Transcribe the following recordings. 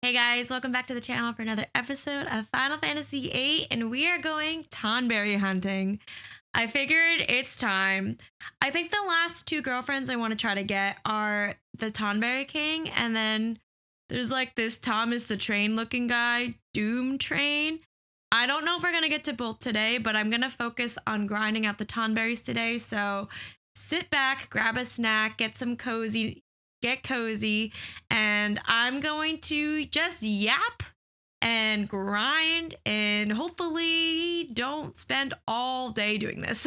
Hey guys, welcome back to the channel for another episode of Final Fantasy VIII, and we are going tonberry hunting. I figured it's time. I think the last two girlfriends I want to try to get are the Tonberry King, and then there's like this Thomas the Train looking guy, Doom Train. I don't know if we're going to get to both today, but I'm going to focus on grinding out the Tonberries today, so sit back, grab a snack, get cozy, and I'm going to just yap and grind and hopefully don't spend all day doing this.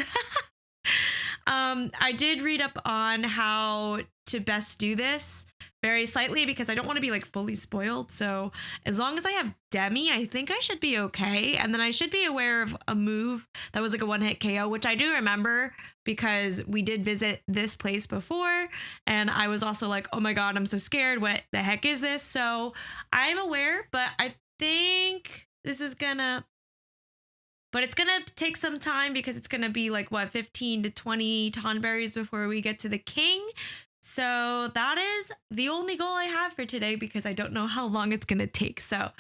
I did read up on how to best do this very slightly because I don't want to be like fully spoiled. So as long as I have Demi, I think I should be okay. And then I should be aware of a move that was like a one-hit KO, which I do remember because we did visit this place before. And I was also like, oh my God, I'm so scared. What the heck is this? So I'm aware, but I think this is but it's gonna take some time because it's gonna be like what, 15 to 20 tonberries before we get to the king. So that is the only goal I have for today because I don't know how long it's gonna take. So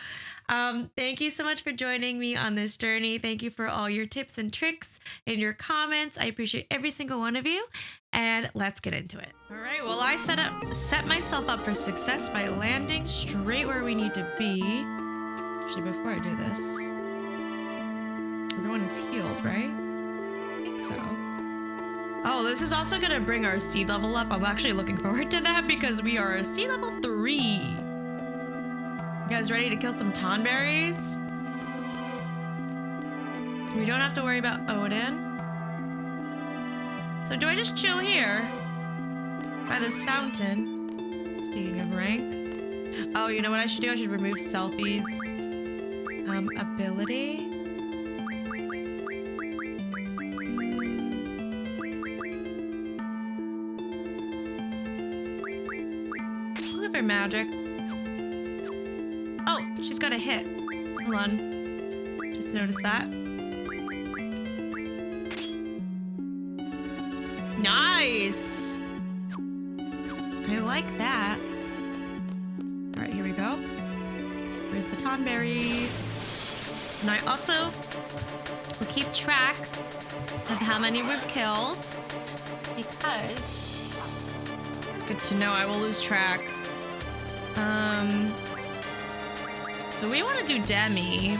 thank you so much for joining me on this journey. Thank you for all your tips and tricks and your comments. I appreciate every single one of you, and let's get into it. All right, well, I set myself up for success by landing straight where we need to be. Actually, before I do this, everyone is healed, right? I think so. Oh, this is also gonna bring our seed level up. I'm actually looking forward to that because we are seed level 3. You guys ready to kill some tonberries? We don't have to worry about Odin. So do I just chill here by this fountain? Speaking of rank. Oh, you know what I should do? I should remove selfies. Ability. For magic. Oh, she's got a hit. Hold on. Just noticed that. Nice. I like that. All right, here we go. Where's the tonberry? And I also will keep track of how many we've killed because it's good to know. I will lose track. So we want to do Demi,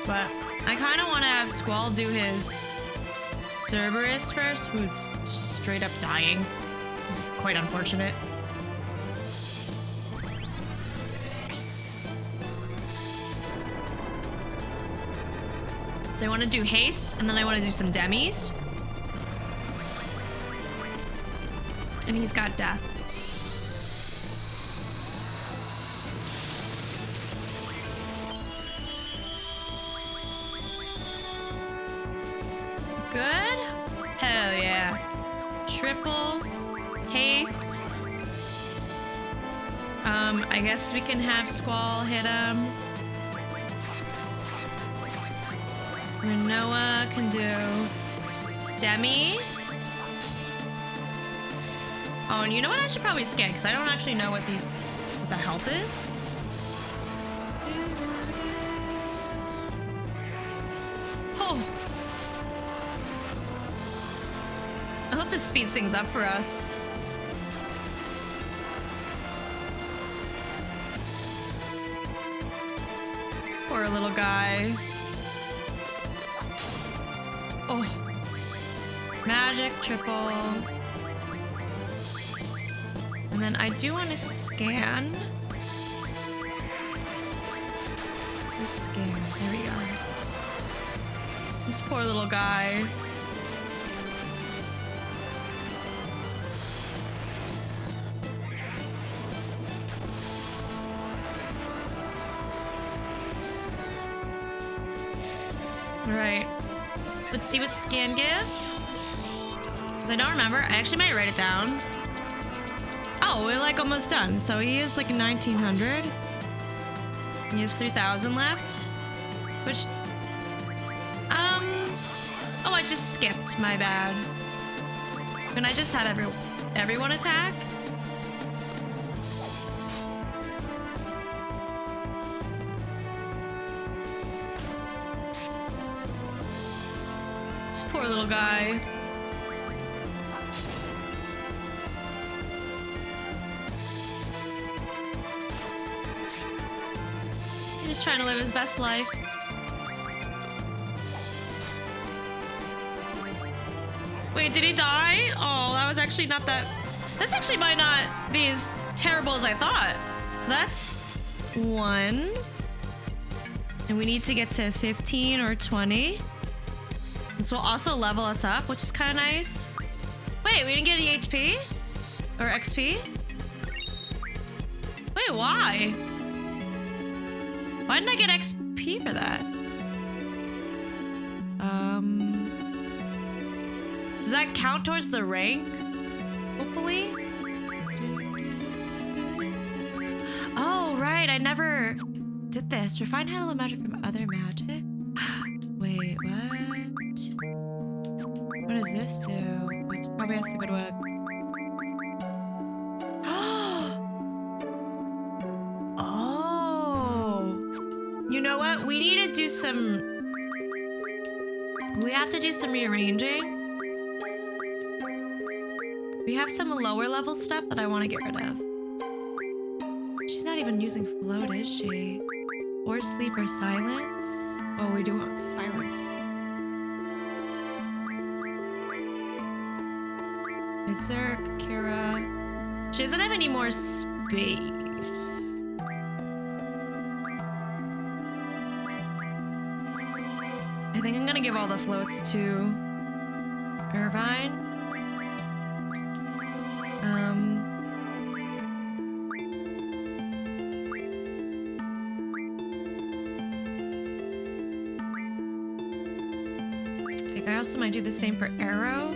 but I kind of want to have Squall do his Cerberus first, who's straight up dying, which is quite unfortunate. So I want to do haste, and then I want to do some Demis. And he's got death. Good? Hell yeah. Triple haste. I guess we can have Squall hit him. Renoa can do Demi. Oh, and you know what? I should probably scan because I don't actually know what the health is. Oh. I hope this speeds things up for us. Poor little guy. Oh. Magic triple. And then I do want to scan. Just scan. There we go. This poor little guy. Alright, let's see what scan gives. I don't remember. I actually might write it down. Oh, we're like almost done. So he is like 1900. He has 3000 left. Which, oh, I just skipped. My bad. Can I just have everyone attack? This poor little guy. He's just trying to live his best life. Wait, did he die? Oh, that was actually not that... This actually might not be as terrible as I thought. So that's 1. And we need to get to 15 or 20. This will also level us up, which is kind of nice. Wait, we didn't get any HP? Or XP? Wait, why? Why didn't I get XP for that? Does that count towards the rank? Hopefully? Oh, right, I never did this. Refine handle magic from other magic? Wait, what? What does this do? It probably has to go to a... Oh! You know what? We need to do some... We have to do some rearranging. We have some lower level stuff that I want to get rid of. She's not even using float, is she? Or sleep or silence? Oh, we do want silence. Berserk, Kira. She doesn't have any more space. I think I'm gonna give all the floats to Irvine. I also might do the same for Arrow.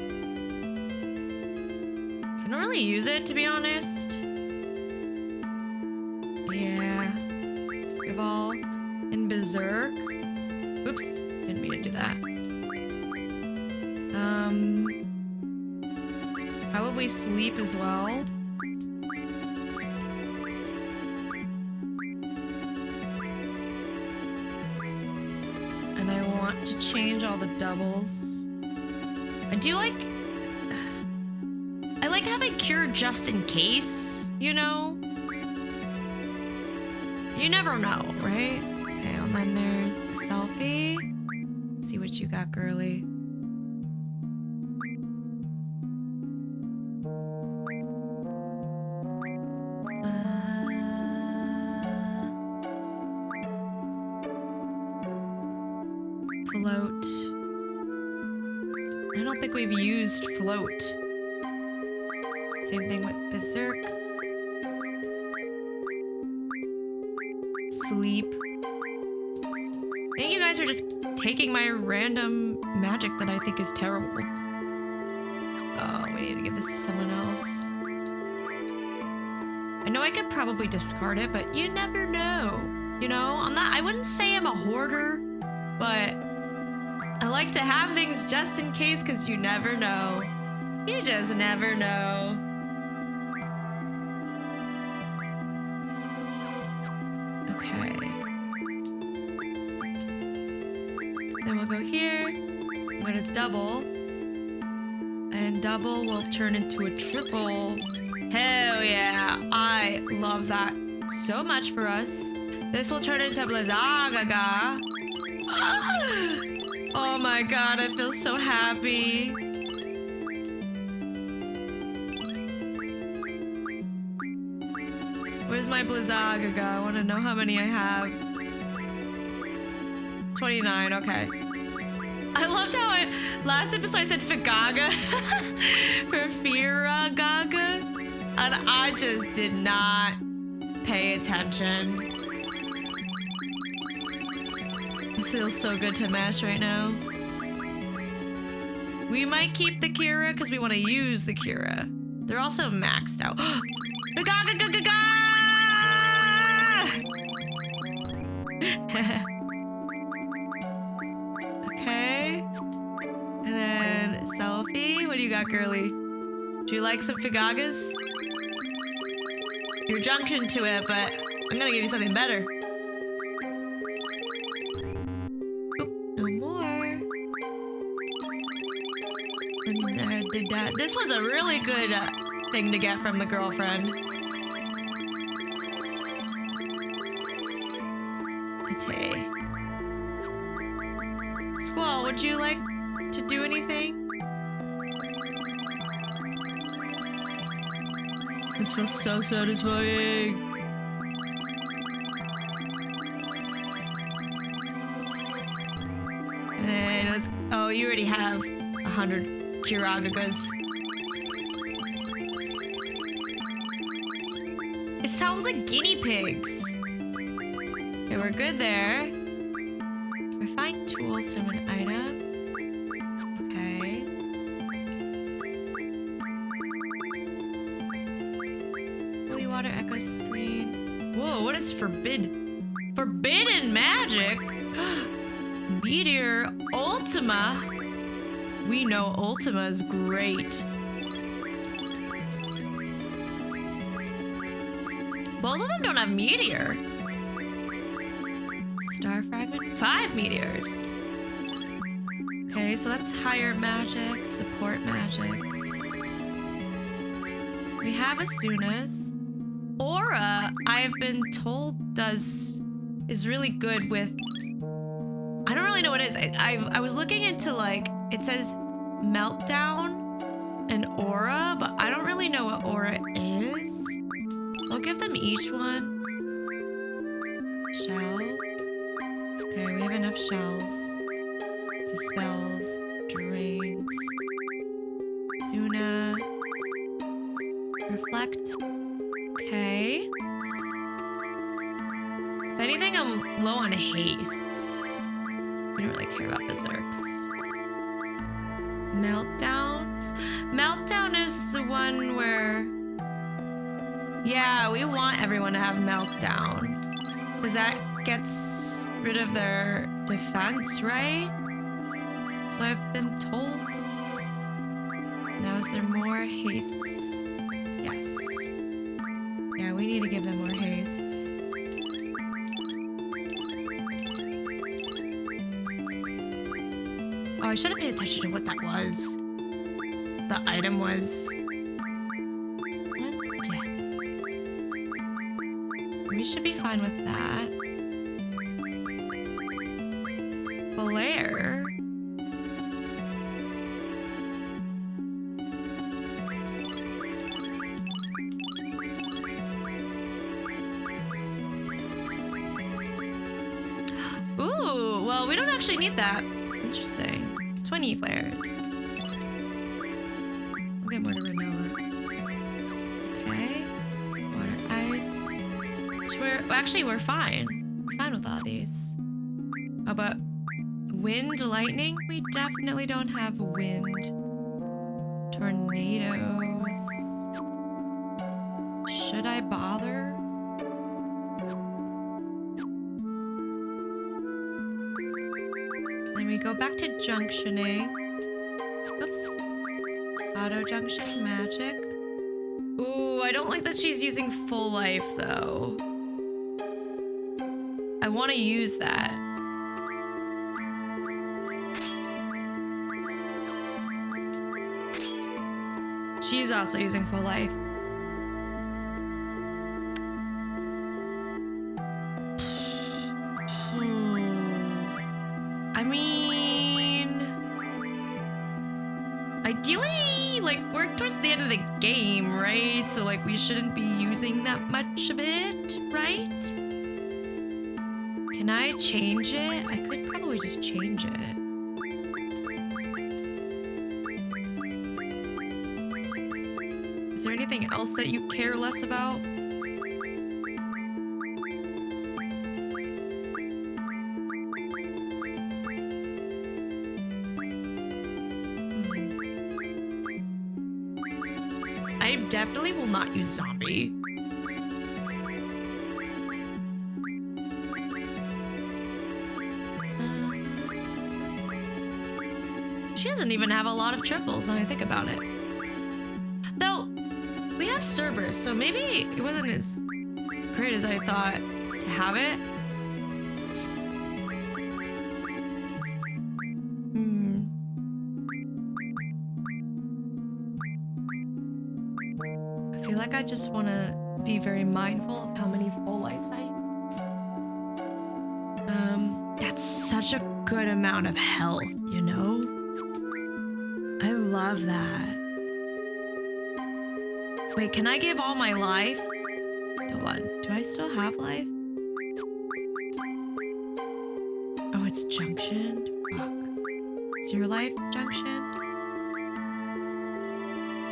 So I don't really use it, to be honest. Yeah. Give all in Berserk. Oops, didn't mean to do that. Probably sleep as well. And I want to change all the doubles. I do like... I like having Cure just in case, you know? You never know, right? Okay, and then there's a selfie. Let's see what you got, girly. Float. I don't think we've used float. Same thing with Berserk. Sleep. I think you guys are just taking my random magic that I think is terrible. Oh, we need to give this to someone else. I know I could probably discard it, but you never know. You know, I wouldn't say I'm a hoarder, but I like to have things just in case, because you never know. You just never know. Okay. Then we'll go here. I'm gonna double. And double will turn into a triple. Hell yeah. I love that so much for us. This will turn into Blizagaga. Oh my god, I feel so happy. Where's my Blizagaga? I want to know how many I have. 29, okay. I loved how last episode I said Fagaga for Firagaga, and I just did not pay attention. This feels so good to mash right now. We might keep the Kira because we want to use the Kira. They're also maxed out. Okay. And then selfie. What do you got, girly? Do you like some Fagagas? You're junction to it, but I'm gonna give you something better. da. This was a really good thing to get from the girlfriend. Okay. Squall, would you like to do anything? This feels so satisfying. And let's. Oh, you already have 100 Kiragagas. It sounds like guinea pigs. Okay, we're good there. Refine tools from an item. Okay. Holy water echo screen. Whoa, what is forbidden magic? Meteor Ultima. We know Ultima is great. Both of them don't have meteor. Star fragment, 5 meteors. Okay, so that's higher magic, support magic. We have Asuna's. Aura, I've been told is really good with. I don't really know what it is. I was looking into like it says meltdown and aura, but I don't really know what aura is. I'll give them each one. Shell. Okay, we have enough shells. Dispels, drains. Suna. Reflect. Okay. If anything, I'm low on hastes. We don't really care about berserks. Meltdowns. Meltdown is the one where... Yeah, we want everyone to have meltdown. Because that gets rid of their defense, right? So I've been told. Now is there more hastes? Yes. Yeah, we need to give them more hastes. Oh, I should have paid attention to what that was. The item was. What? We should be fine with that. Blair. Ooh, well, we don't actually need that. Interesting. 20 flares. We'll get more to Renoa. Okay. Water, ice. We're fine. We're fine with all these. How about wind, lightning? We definitely don't have wind. Tornadoes. Should I bother? Then we go back to junctioning. Oops. Auto junctioning magic. Ooh, I don't like that she's using full life though. I want to use that. She's also using full life. I mean, ideally, like, we're towards the end of the game, right? So, like, we shouldn't be using that much of it, right? Can I change it? I could probably just change it. Is there anything else that you care less about? I definitely will not use zombie. She doesn't even have a lot of triples when I think about it. Though, we have Cerberus, so maybe it wasn't as great as I thought to have it. like I just want to be very mindful of how many full life I use. That's such a good amount of health, you know? I love that. Wait, can I give all my life? Hold on, do I still have life? Oh, it's junctioned? Fuck. Is your life junctioned?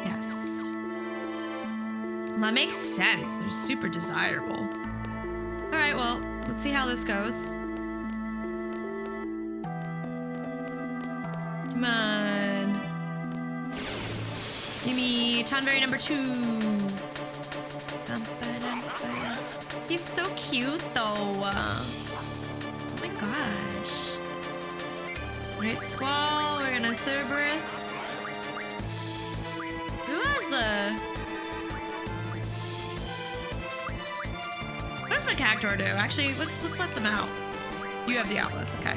Yes. That makes sense. They're super desirable. All right, well, let's see how this goes. Come on. Give me tonberry number 2. He's so cute, though. Oh my gosh. All right, Squall. We're gonna Cerberus. Who has a... What does the Cactuar do? Actually, let's let them out. You have Diablos, okay.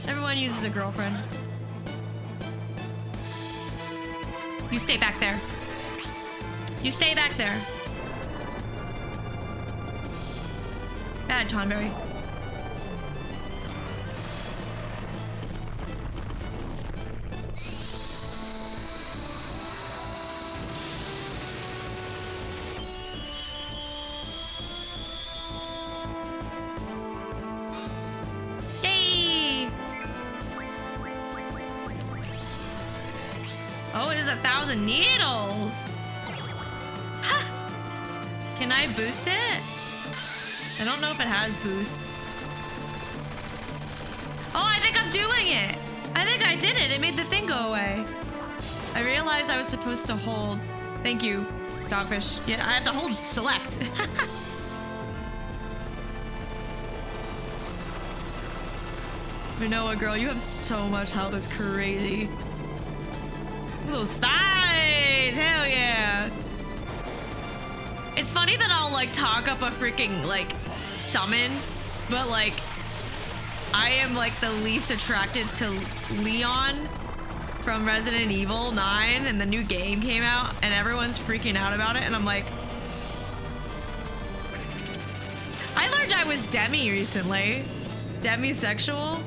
Everyone uses a girlfriend. You stay back there. You stay back there. Bad tonberry. Oh, it is 1,000 needles. Ha! Can I boost it? I don't know if it has boost. Oh, I think I'm doing it. I think I did it. It made the thing go away. I realized I was supposed to hold. Thank you, Dogfish. Yeah, I have to hold select. Manoa girl, you have so much health. It's crazy. Those thighs! Hell yeah! It's funny that I'll like talk up a freaking like summon, but like I am like the least attracted to Leon from Resident Evil 9 and the new game came out and everyone's freaking out about it and I'm like, I learned I was demi recently. Demisexual.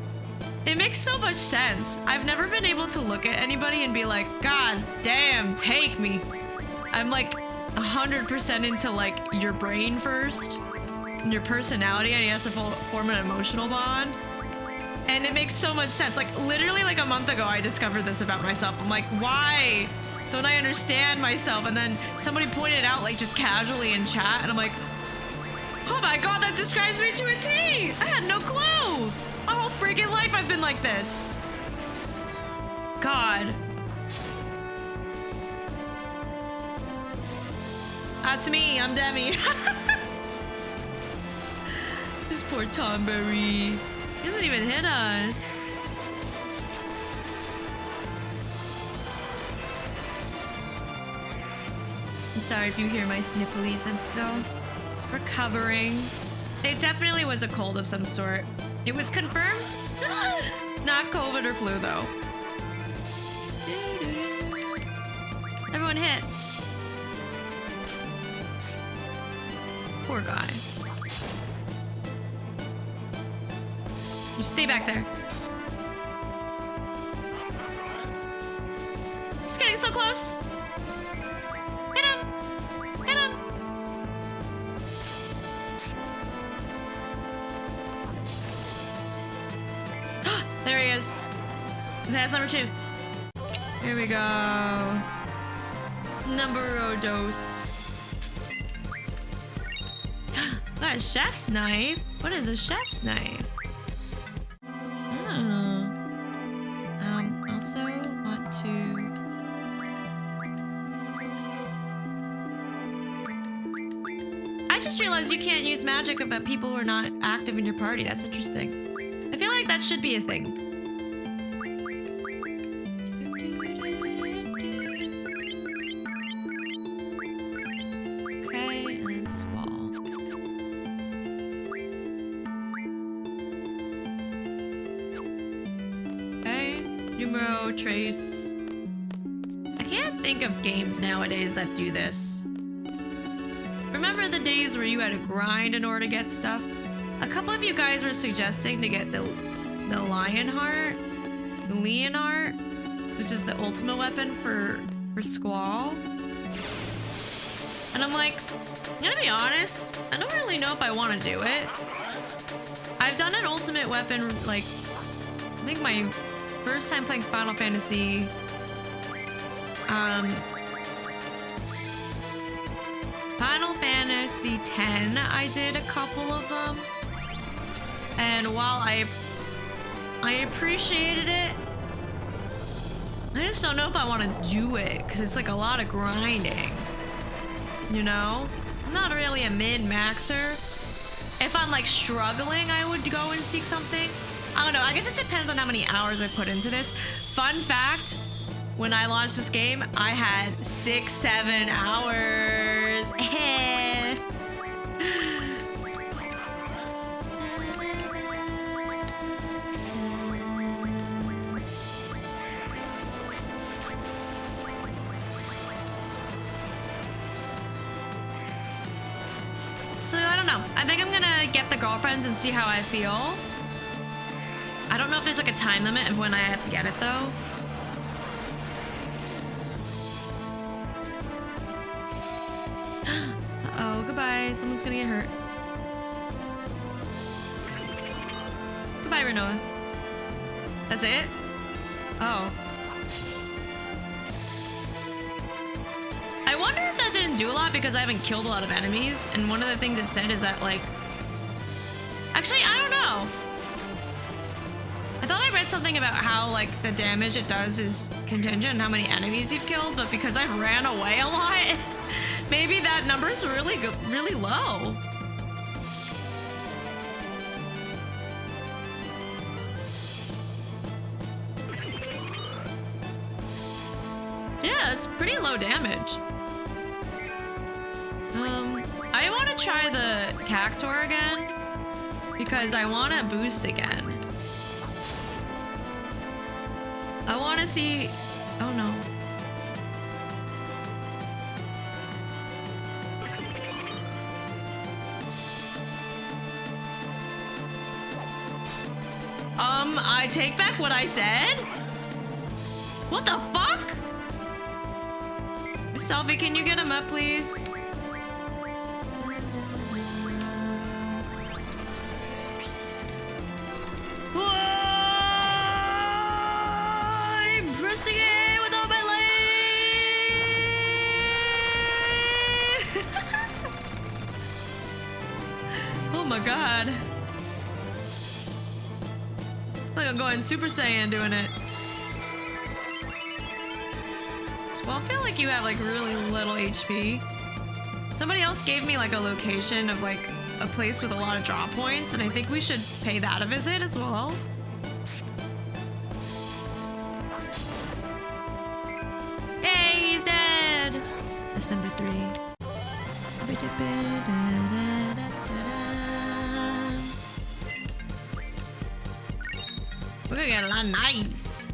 It makes so much sense. I've never been able to look at anybody and be like, God damn, take me. I'm like 100% into like your brain first and your personality and you have to form an emotional bond. And it makes so much sense. Like literally like a month ago, I discovered this about myself. I'm like, why don't I understand myself? And then somebody pointed out like just casually in chat and I'm like, oh my God, that describes me to a T. I had no clue. My whole freaking life I've been like this. God. That's me, I'm Demi. This poor Tonberry. He doesn't even hit us. I'm sorry if you hear my snifflies, I'm still recovering. It definitely was a cold of some sort. It was confirmed? Not COVID or flu, though. Everyone hit. Poor guy. You stay back there. He's getting so close. Hit him. Hit him. There he is. That's number 2. Here we go. Number dos. Got a chef's knife. What is a chef's knife? Also want to. I just realized you can't use magic about people who are not active in your party. That's interesting. I feel like that should be a thing. Okay, and then Squall. Okay, numero trace. I can't think of games nowadays that do this. Remember the days where you had to grind in order to get stuff? A couple of you guys were suggesting to get the Leonheart, which is the ultimate weapon for Squall. And I'm like, I'm gonna be honest, I don't really know if I want to do it. I've done an ultimate weapon, like, I think my first time playing Final Fantasy, Final Fantasy X, I did a couple of them. And while I appreciated it, I just don't know if I want to do it, because it's like a lot of grinding. You know? I'm not really a min-maxer. If I'm like struggling, I would go and seek something. I don't know, I guess it depends on how many hours I put into this. Fun fact, when I launched this game, I had 6-7 hours. So I don't know. I think I'm gonna get the girlfriends and see how I feel. I don't know if there's like a time limit of when I have to get it though. Uh-oh, goodbye. Someone's gonna get hurt. Goodbye, Renoa. That's it? Oh. I wonder if that didn't do a lot because I haven't killed a lot of enemies. And one of the things it said is that, like... Actually, I don't know. I thought I read something about how, like, the damage it does is contingent on how many enemies you've killed, but because I've ran away a lot, maybe that number's really low. Yeah, it's pretty low damage. I want to try the Cactuar again because I want to boost again. I want to see... Oh no. I take back what I said? What the fuck? Selfie, can you get him up, please? Whoa! I'm pressing it with all my life! Oh my god. Like I'm going Super Saiyan doing it. Well, I feel like you have like really little HP. Somebody else gave me like a location of like a place with a lot of draw points, and I think we should pay that a visit as well. Hey, he's dead! That's number 3. We're gonna get a lot of knives.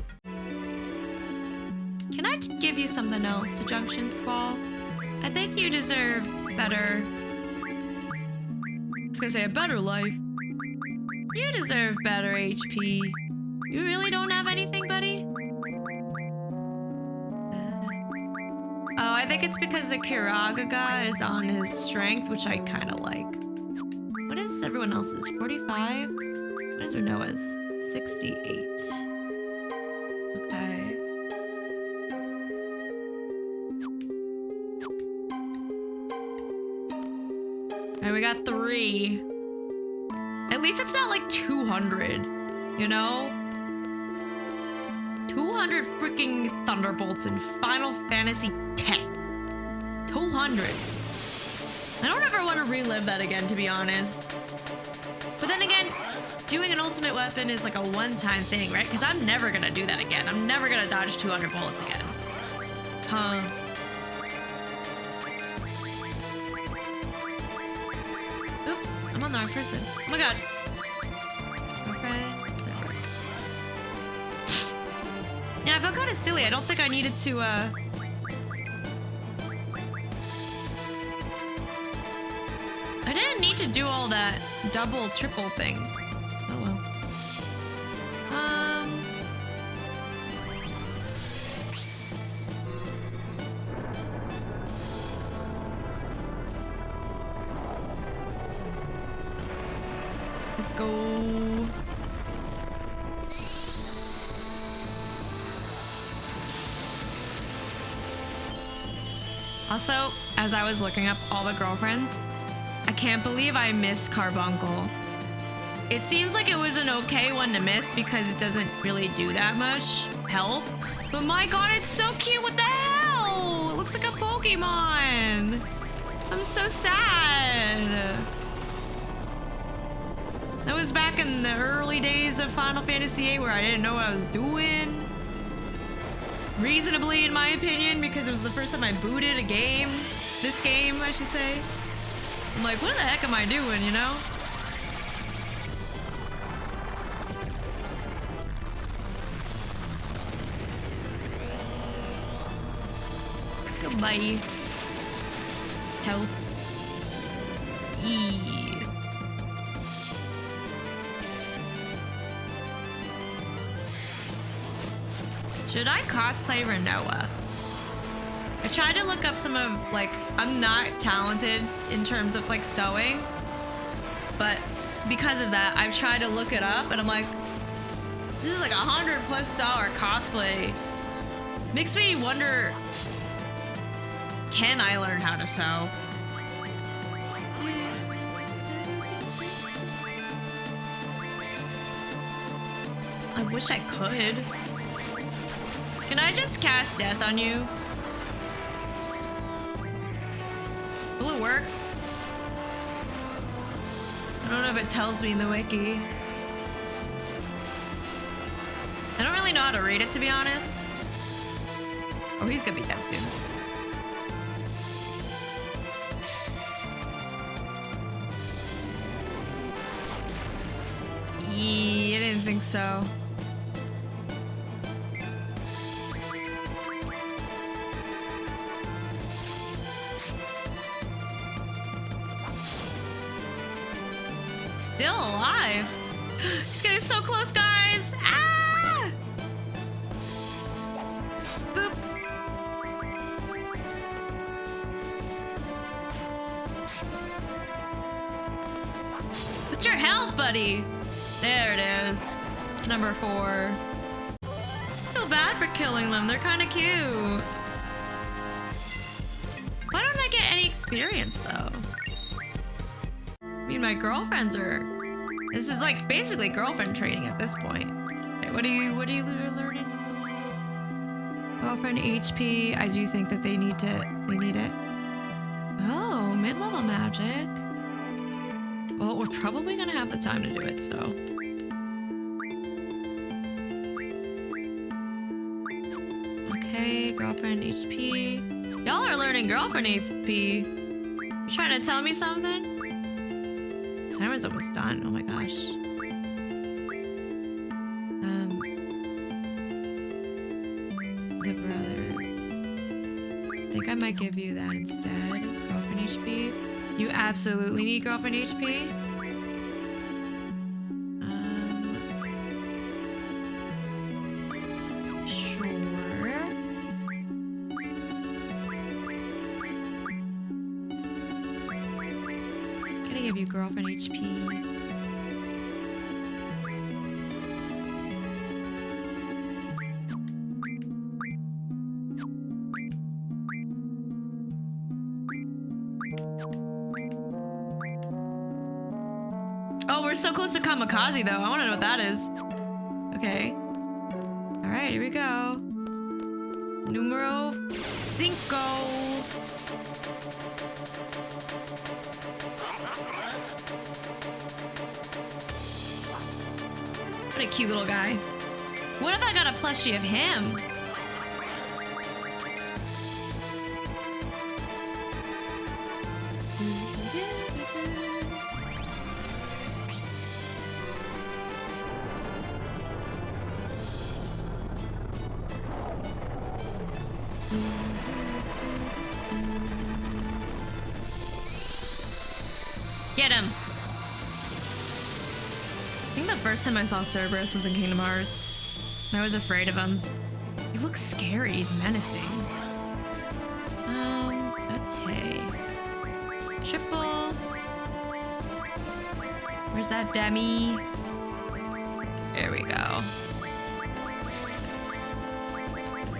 Can I give you something else to Junction Squall? I think you deserve better... I was gonna say a better life. You deserve better HP. You really don't have anything, buddy? Oh, I think it's because the Kiragaga is on his strength, which I kind of like. What is everyone else's? 45? What is Renoa's? 68. Okay. Alright, we got 3. At least it's not like 200, you know? 200 freaking Thunderbolts in Final Fantasy X. 200. I don't ever want to relive that again, to be honest. But then again, doing an ultimate weapon is like a one-time thing, right? Because I'm never gonna do that again. I'm never gonna dodge 200 bullets again. Huh. Oops, I'm on the wrong person. Oh my god. Okay, so yeah, I felt kind of silly. I don't think I needed to, didn't need to do all that double, triple thing. Oh well. Let's go. Also, as I was looking up all the girlfriends, I can't believe I missed Carbuncle. It seems like it was an okay one to miss because it doesn't really do that much help. But my god, it's so cute. What the hell? It looks like a Pokemon. I'm so sad. That was back in the early days of Final Fantasy VIII where I didn't know what I was doing. Reasonably, in my opinion, because it was the first time I booted a game. This game, I should say. I'm like, what the heck am I doing, you know? Goodbye. Health. E. Should I cosplay Renoa? I tried to look up some of, like, I'm not talented in terms of, like, sewing. But because of that, I've tried to look it up, and I'm like, this is like $100+ cosplay. Makes me wonder, can I learn how to sew? I wish I could. Can I just cast death on you? Will it work? I don't know if it tells me in the wiki. I don't really know how to read it, to be honest. Oh, he's gonna be dead soon. Yeah, I didn't think so. Still alive. He's getting so close, guys. Ah! Boop. What's your health, buddy? There it is. It's number 4. I feel bad for killing them. They're kind of cute. Why don't I get any experience, though? I mean, my girlfriends are... This is like basically girlfriend training at this point. Wait, what are you learning? Girlfriend HP. I do think that they need it. Oh, mid-level magic. Well, we're probably gonna have the time to do it, so. Okay, girlfriend HP. Y'all are learning girlfriend HP. You trying to tell me something? Simon's almost done. Oh my gosh. The brothers. I think I might give you that instead. Girlfriend HP. You absolutely need girlfriend HP. Sure. Gonna give you girlfriend HP. Oh, we're so close to Kamikaze, though. I want to know what that is. Okay. All right, here we go. Numero 5. What a cute little guy. What if I got a plushie of him? Get him. I think the first time I saw Cerberus was in Kingdom Hearts. I was afraid of him. He looks scary. He's menacing. Okay. Triple. Where's that Demi? There we go.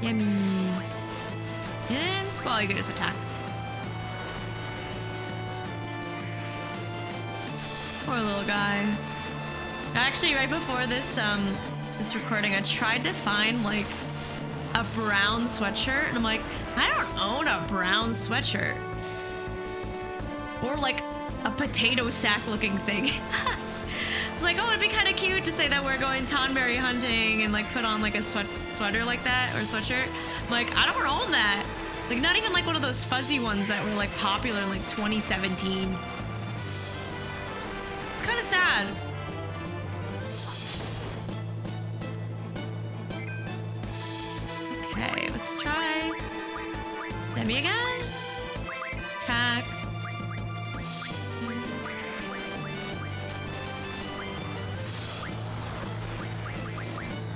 Yummy. And Squall, you can just attack. Poor little guy. Actually, right before this this recording, I tried to find like a brown sweatshirt, and I'm like, I don't own a brown sweatshirt. Or like a potato sack looking thing. It's like, oh, it'd be kind of cute to say that we're going tonberry hunting and like put on like a sweater like that or sweatshirt. I'm like, I don't own that. Like not even like one of those fuzzy ones that were like popular in like 2017. It's kind of sad. Okay, let's try Demi again. Attack.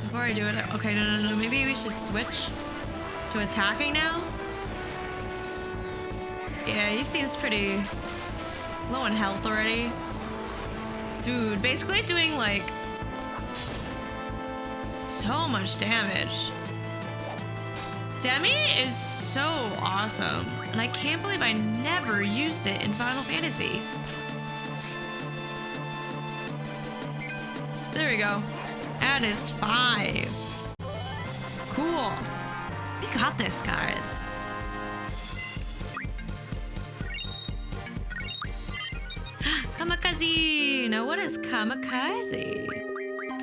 Before I do it, okay, no. Maybe we should switch to attacking now. Yeah, he seems pretty low in health already. Dude, basically doing like so much damage. Demi is so awesome, and I can't believe I never used it in Final Fantasy. There we go. That is 5. Cool. We got this, guys. Kamikaze! Now, what is kamikaze? I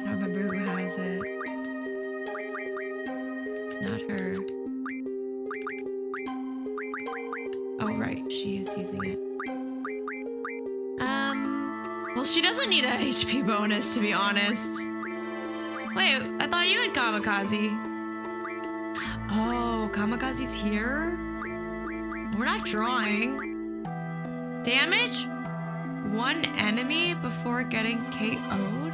don't remember who has it. It's not her. Oh, right. She is using it. Well, she doesn't need a HP bonus, to be honest. Wait, I thought you had kamikaze. Oh, kamikaze's here? We're not drawing. Damage? 1 enemy before getting KO'd?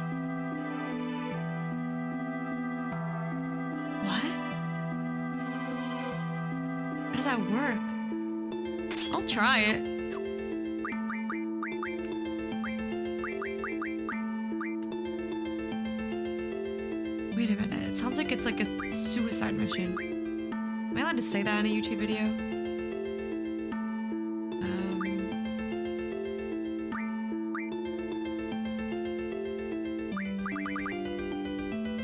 What? How does that work? I'll try it. Wait a minute, it sounds like it's like a suicide mission. Am I allowed to say that in a YouTube video?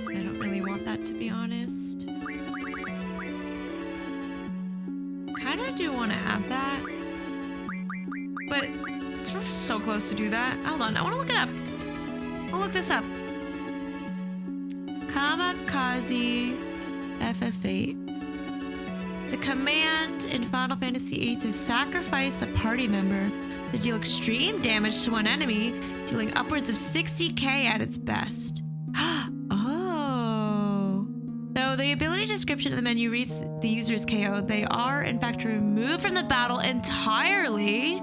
I don't really want that, to be honest. Kinda do want to add that. But it's so close to do that. Hold on, I want to look it up. I'll look this up. Kamikaze ffviii. It's a command in Final Fantasy VIII to sacrifice a party member to deal extreme damage to one enemy, dealing upwards of 60k at its best. Oh. Though the ability description in the menu reads the user's KO, they are in fact removed from the battle entirely,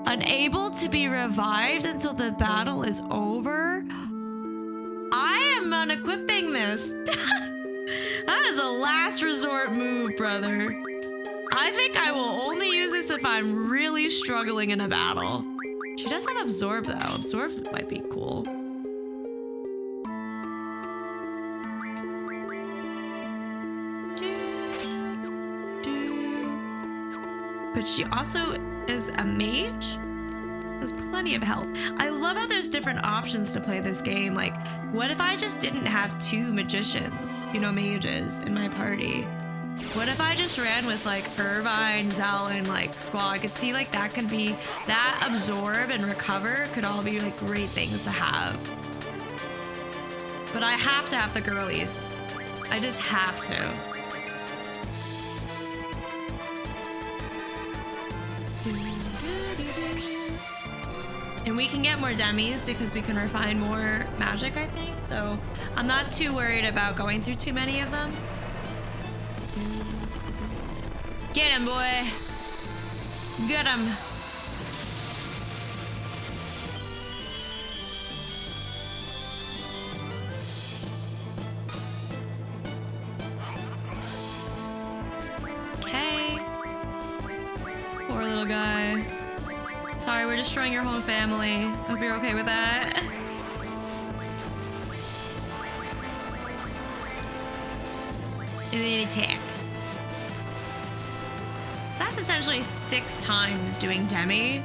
unable to be revived until the battle is over. I am unequipping this. That is a last resort move, brother. I think I will only use this if I'm really struggling in a battle. She does have Absorb, though. Absorb might be cool. But she also is a mage. There's plenty of help. I love how there's different options to play this game. Like, what if I just didn't have 2 magicians, you know, mages in my party? What if I just ran with like Irvine, Zell, and like Squall? I could see like that could be, that Absorb and Recover could all be like great things to have. But I have to have the girlies. I just have to. And we can get more demis because we can refine more magic, I think. So I'm not too worried about going through too many of them. Get him, boy. Get him. Sorry, we're destroying your whole family. Hope you're okay with that. And then attack. So that's essentially 6 times doing Demi.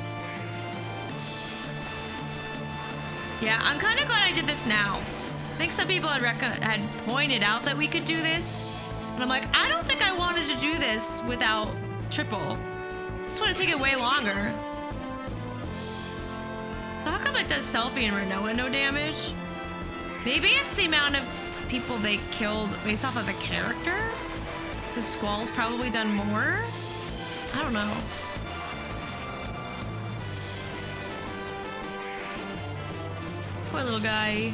Yeah, I'm kind of glad I did this now. I think some people had pointed out that we could do this. And I'm like, I don't think I wanted to do this without triple. I just want to take it way longer. So how come it does Selfie and Renoa no damage? Maybe it's the amount of people they killed based off of the character? Because Squall's probably done more? I don't know. Poor little guy.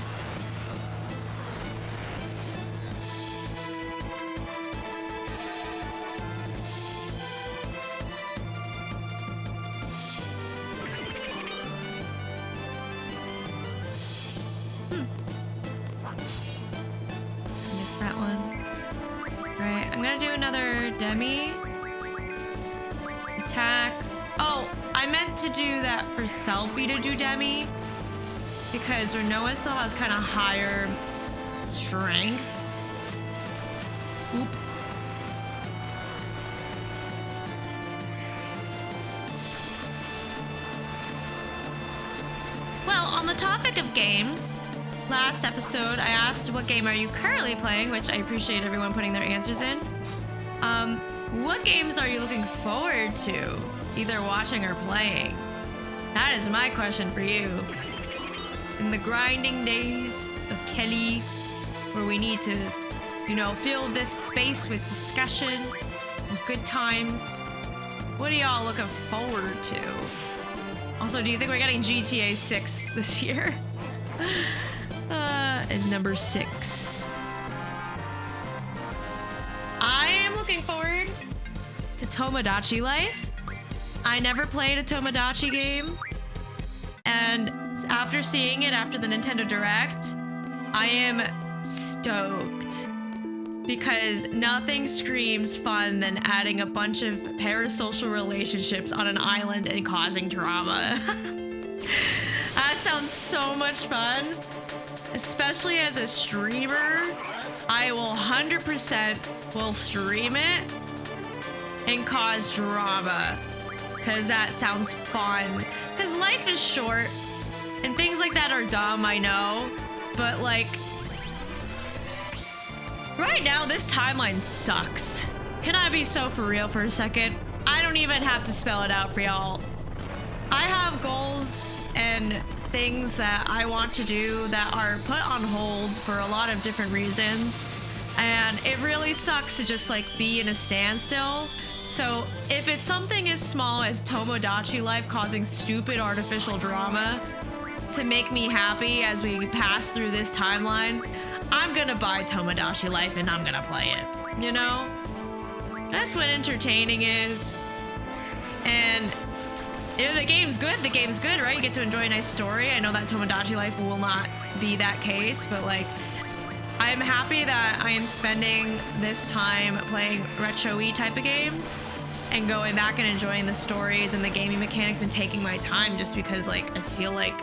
Missed that one. Alright, I'm gonna do another Demi. Attack. Oh, I meant to do that for Selfie to do Demi. Because Renoa still has kind of higher strength. Oop. Well, on the topic of games, last episode I asked what game are you currently playing, which I appreciate everyone putting their answers in. What games are you looking forward to, either watching or playing? That is my question for you. In the grinding days of Kelley, where we need to, you know, fill this space with discussion and good times, what are y'all looking forward to? Also, do you think we're getting GTA 6 this year? Is number 6. I am looking forward to Tomodachi Life. I never played a Tomodachi game. And after seeing it after the Nintendo Direct, I am stoked. Because nothing screams fun than adding a bunch of parasocial relationships on an island and causing drama. That sounds so much fun. Especially as a streamer, I will 100% will stream it and cause drama. Because that sounds fun. Because life is short and things like that are dumb, I know. But like, right now this timeline sucks. Can I be so for real for a second? I don't even have to spell it out for y'all. I have goals and things that I want to do that are put on hold for a lot of different reasons. And it really sucks to just like be in a standstill. So if it's something as small as Tomodachi Life causing stupid artificial drama to make me happy as we pass through this timeline, I'm gonna buy Tomodachi Life and I'm gonna play it, you know? That's what entertaining is. And if the game's good, the game's good, right? You get to enjoy a nice story. I know that Tomodachi Life will not be that case, but like, I'm happy that I am spending this time playing retro-y type of games and going back and enjoying the stories and the gaming mechanics and taking my time, just because like I feel like,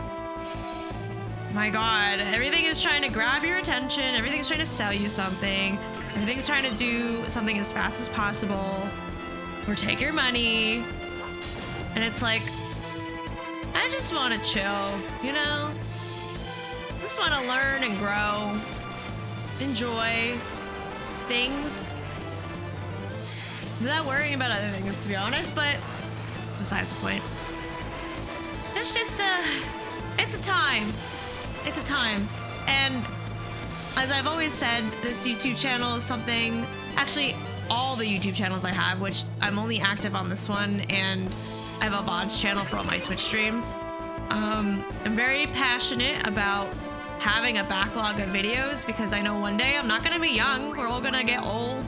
my God, everything is trying to grab your attention, everything's trying to sell you something, everything's trying to do something as fast as possible or take your money. And it's like, I just want to chill, you know? I just want to learn and grow, enjoy things without worrying about other things, to be honest, but it's beside the point. It's just it's a time. It's a time. And as I've always said, this YouTube channel is something, actually all the YouTube channels I have, which I'm only active on this one, and I have a VODs channel for all my Twitch streams. I'm very passionate about having a backlog of videos because I know one day I'm not gonna be young. We're all gonna get old.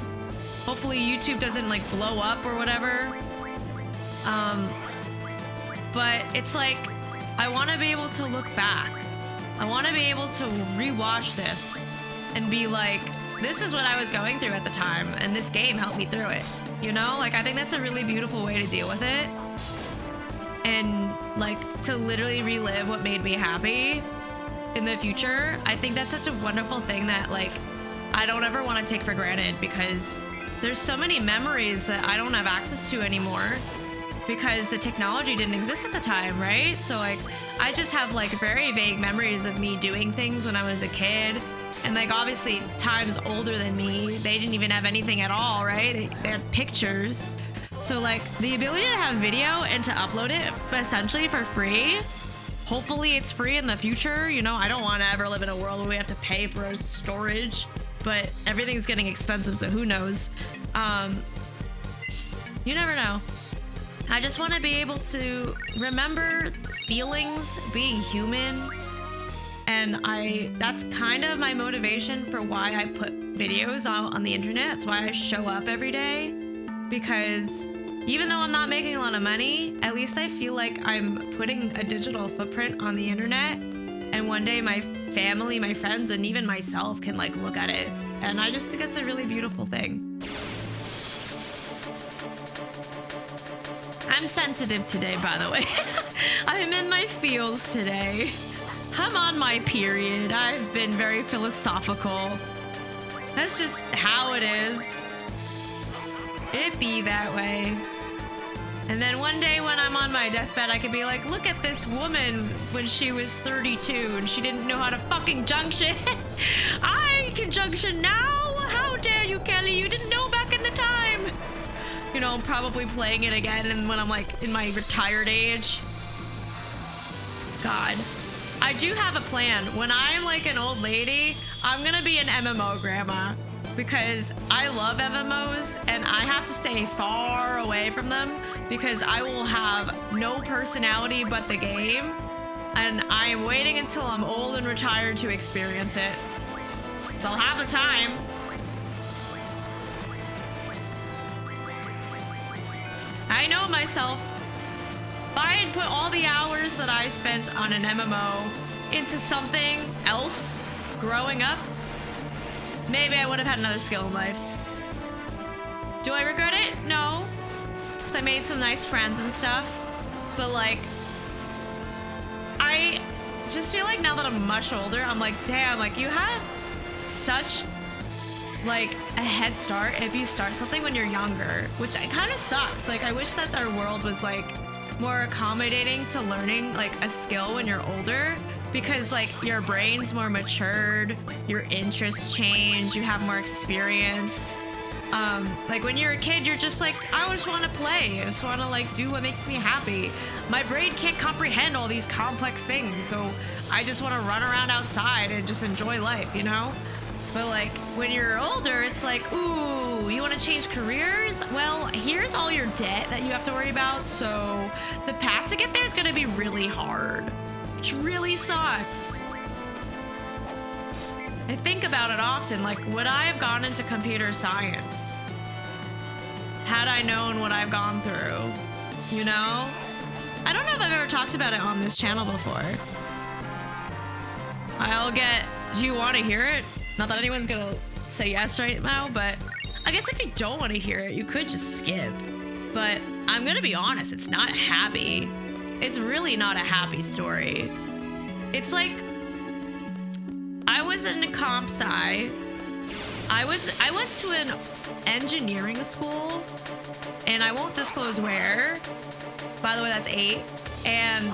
Hopefully YouTube doesn't like blow up or whatever. But it's like, I wanna be able to look back. I wanna be able to rewatch this and be like, this is what I was going through at the time and this game helped me through it. You know, like I think that's a really beautiful way to deal with it. and like to literally relive what made me happy in the future, I think that's such a wonderful thing that like I don't ever want to take for granted, because there's so many memories that I don't have access to anymore because the technology didn't exist at the time, right? So like I just have like very vague memories of me doing things when I was a kid. And like obviously times older than me, they didn't even have anything at all, right? They had pictures. So like the ability to have video and to upload it essentially for free. Hopefully it's free in the future. You know, I don't want to ever live in a world where we have to pay for our storage, but everything's getting expensive, so who knows? You never know. I just want to be able to remember feelings, being human. And that's kind of my motivation for why I put videos on the internet. That's why I show up every day. Because even though I'm not making a lot of money, at least I feel like I'm putting a digital footprint on the internet. And one day my family, my friends, and even myself can like look at it. And I just think it's a really beautiful thing. I'm sensitive today, by the way. I'm in my feels today. I'm on my period. I've been very philosophical. That's just how it is. It be that way. And then one day when I'm on my deathbed, I could be like, look at this woman when she was 32 and she didn't know how to fucking junction. I can junction now? How dare you, Kelley? You didn't know back in the time. You know, I'm probably playing it again and when I'm like in my retired age. God. I do have a plan. When I'm like an old lady, I'm gonna be an MMO grandma because I love MMOs and I have to stay far away from them because I will have no personality but the game, and I am waiting until I'm old and retired to experience it. So I'll have the time. I know myself. If I had put all the hours that I spent on an MMO into something else growing up, maybe I would have had another skill in life. Do I regret it? No. Because I made some nice friends and stuff. But like, I just feel like now that I'm much older, I'm like, damn, like you have such like a head start if you start something when you're younger, which kind of sucks. Like I wish that our world was like more accommodating to learning like a skill when you're older, because like your brain's more matured, your interests change, you have more experience. Like when you're a kid, you're just like, I just want to play. I just want to like do what makes me happy. My brain can't comprehend all these complex things, so I just want to run around outside and just enjoy life, you know? But like when you're older, it's like, ooh, you want to change careers? Well, here's all your debt that you have to worry about. So the path to get there is going to be really hard, which really sucks. I think about it often, like, would I have gone into computer science had I known what I've gone through, you know? I don't know if I've ever talked about it on this channel before. Do you want to hear it? Not that anyone's gonna say yes right now, but I guess if you don't want to hear it, you could just skip. But I'm gonna be honest, it's not happy. It's really not a happy story. It's like, I was in comp sci. I went to an engineering school, and I won't disclose where. By the way, that's 8. And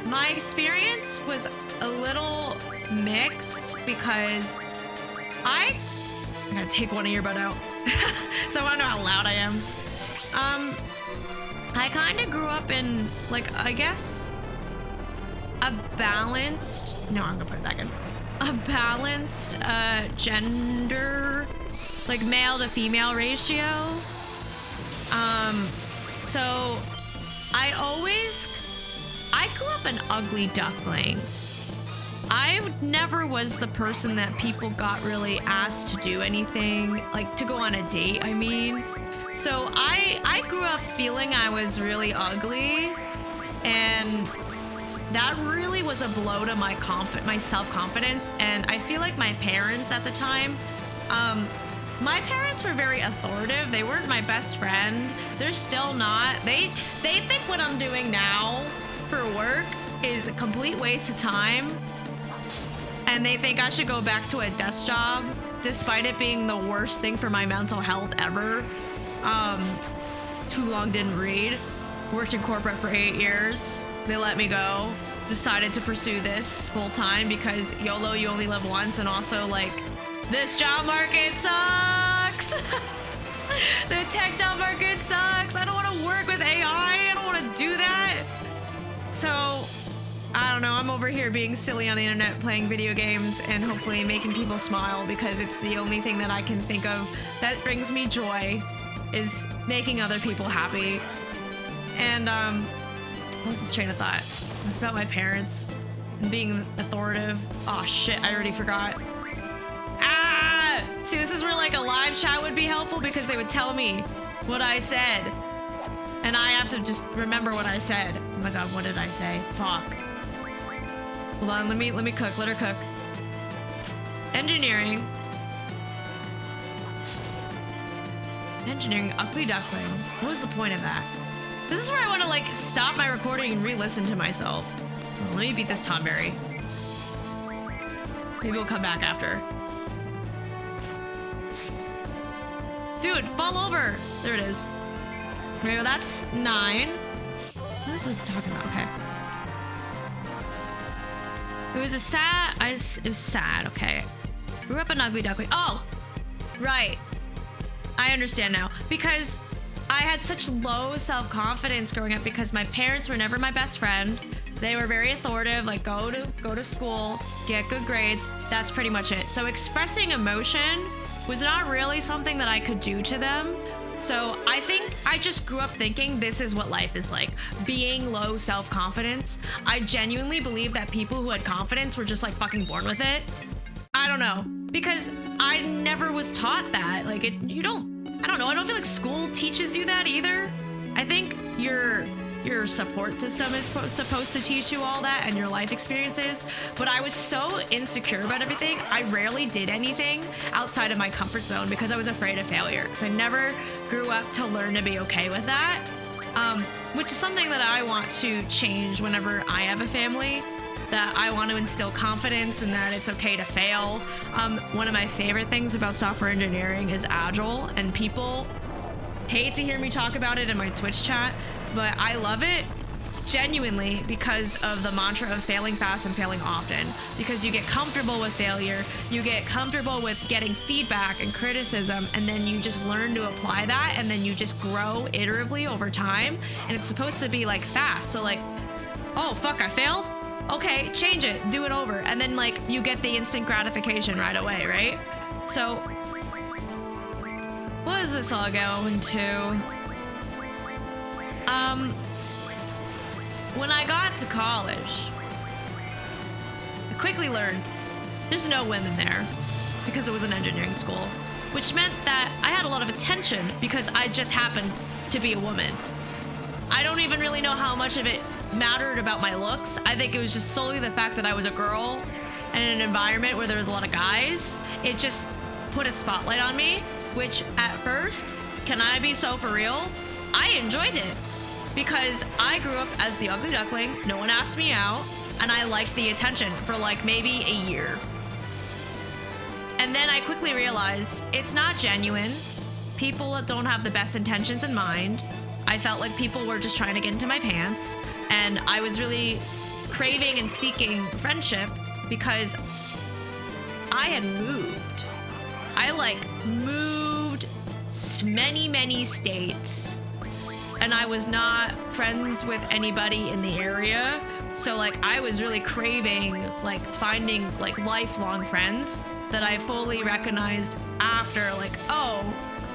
my experience was a little mixed because I'm gonna take one earbud out so I want to know how loud I am. I kind of grew up in like, I guess a balanced, no, I'm gonna put it back in, a balanced gender, like male to female ratio. So I grew up an ugly duckling. I never was the person that people got really asked to do anything, like to go on a date, I mean. So I grew up feeling I was really ugly, and that really was a blow to my self-confidence. And I feel like my parents at the time My parents were very authoritative. They weren't my best friend. They're still not. They think what I'm doing now for work is a complete waste of time. And they think I should go back to a desk job, despite it being the worst thing for my mental health ever. Too long, didn't read. Worked in corporate for 8 years. They let me go. Decided to pursue this full time because YOLO, you only live once, and also like this job market sucks. The tech job market sucks. I don't want to work with AI. I don't want to do that. So I don't know. I'm over here being silly on the internet, playing video games, and hopefully making people smile because it's the only thing that I can think of that brings me joy, is making other people happy. And what was this train of thought? It was about my parents and being authoritative. Oh shit, I already forgot. Ah! See, this is where like a live chat would be helpful because they would tell me what I said. And I have to just remember what I said. Oh my god, what did I say? Fuck. Hold on, let me cook, let her cook. Engineering. Engineering, ugly duckling. What was the point of that? This is where I want to like stop my recording and re-listen to myself. Well, let me beat this tonberry. Maybe we'll come back after. Dude, fall over. There it is. Okay, well that's 9. What was I talking about? Okay. It was a sad. It was sad. Okay. Grew up an ugly duckling. Oh, right. I understand now because I had such low self-confidence growing up because my parents were never my best friend. They were very authoritative, like go to school, get good grades. That's pretty much it. So expressing emotion was not really something that I could do to them. So I think I just grew up thinking this is what life is like, being low self-confidence. I genuinely believe that people who had confidence were just like fucking born with it. I don't know, because I never was taught that. Like I don't know. I don't feel like school teaches you that either. I think your support system is supposed to teach you all that and your life experiences. But I was so insecure about everything. I rarely did anything outside of my comfort zone because I was afraid of failure. So I never grew up to learn to be okay with that, which is something that I want to change whenever I have a family. That I want to instill confidence and that it's okay to fail. One of my favorite things about software engineering is Agile, and people hate to hear me talk about it in my Twitch chat, but I love it genuinely because of the mantra of failing fast and failing often. Because you get comfortable with failure, you get comfortable with getting feedback and criticism, and then you just learn to apply that, and then you just grow iteratively over time. And it's supposed to be like fast. So like, oh fuck, I failed? Okay, change it, do it over. And then like you get the instant gratification right away, right? So what is this all going to? When I got to college, I quickly learned there's no women there because it was an engineering school, which meant that I had a lot of attention because I just happened to be a woman. I don't even really know how much of it mattered about my looks. I think it was just solely the fact that I was a girl and in an environment where there was a lot of guys. It just put a spotlight on me, which at first, can I be so for real? I enjoyed it because I grew up as the ugly duckling. No one asked me out, and I liked the attention for like maybe a year. And then I quickly realized it's not genuine. People don't have the best intentions in mind. I felt like people were just trying to get into my pants, and I was really craving and seeking friendship because I had moved. I like moved many states, and I was not friends with anybody in the area. So like I was really craving like finding like lifelong friends that I fully recognized after like, oh,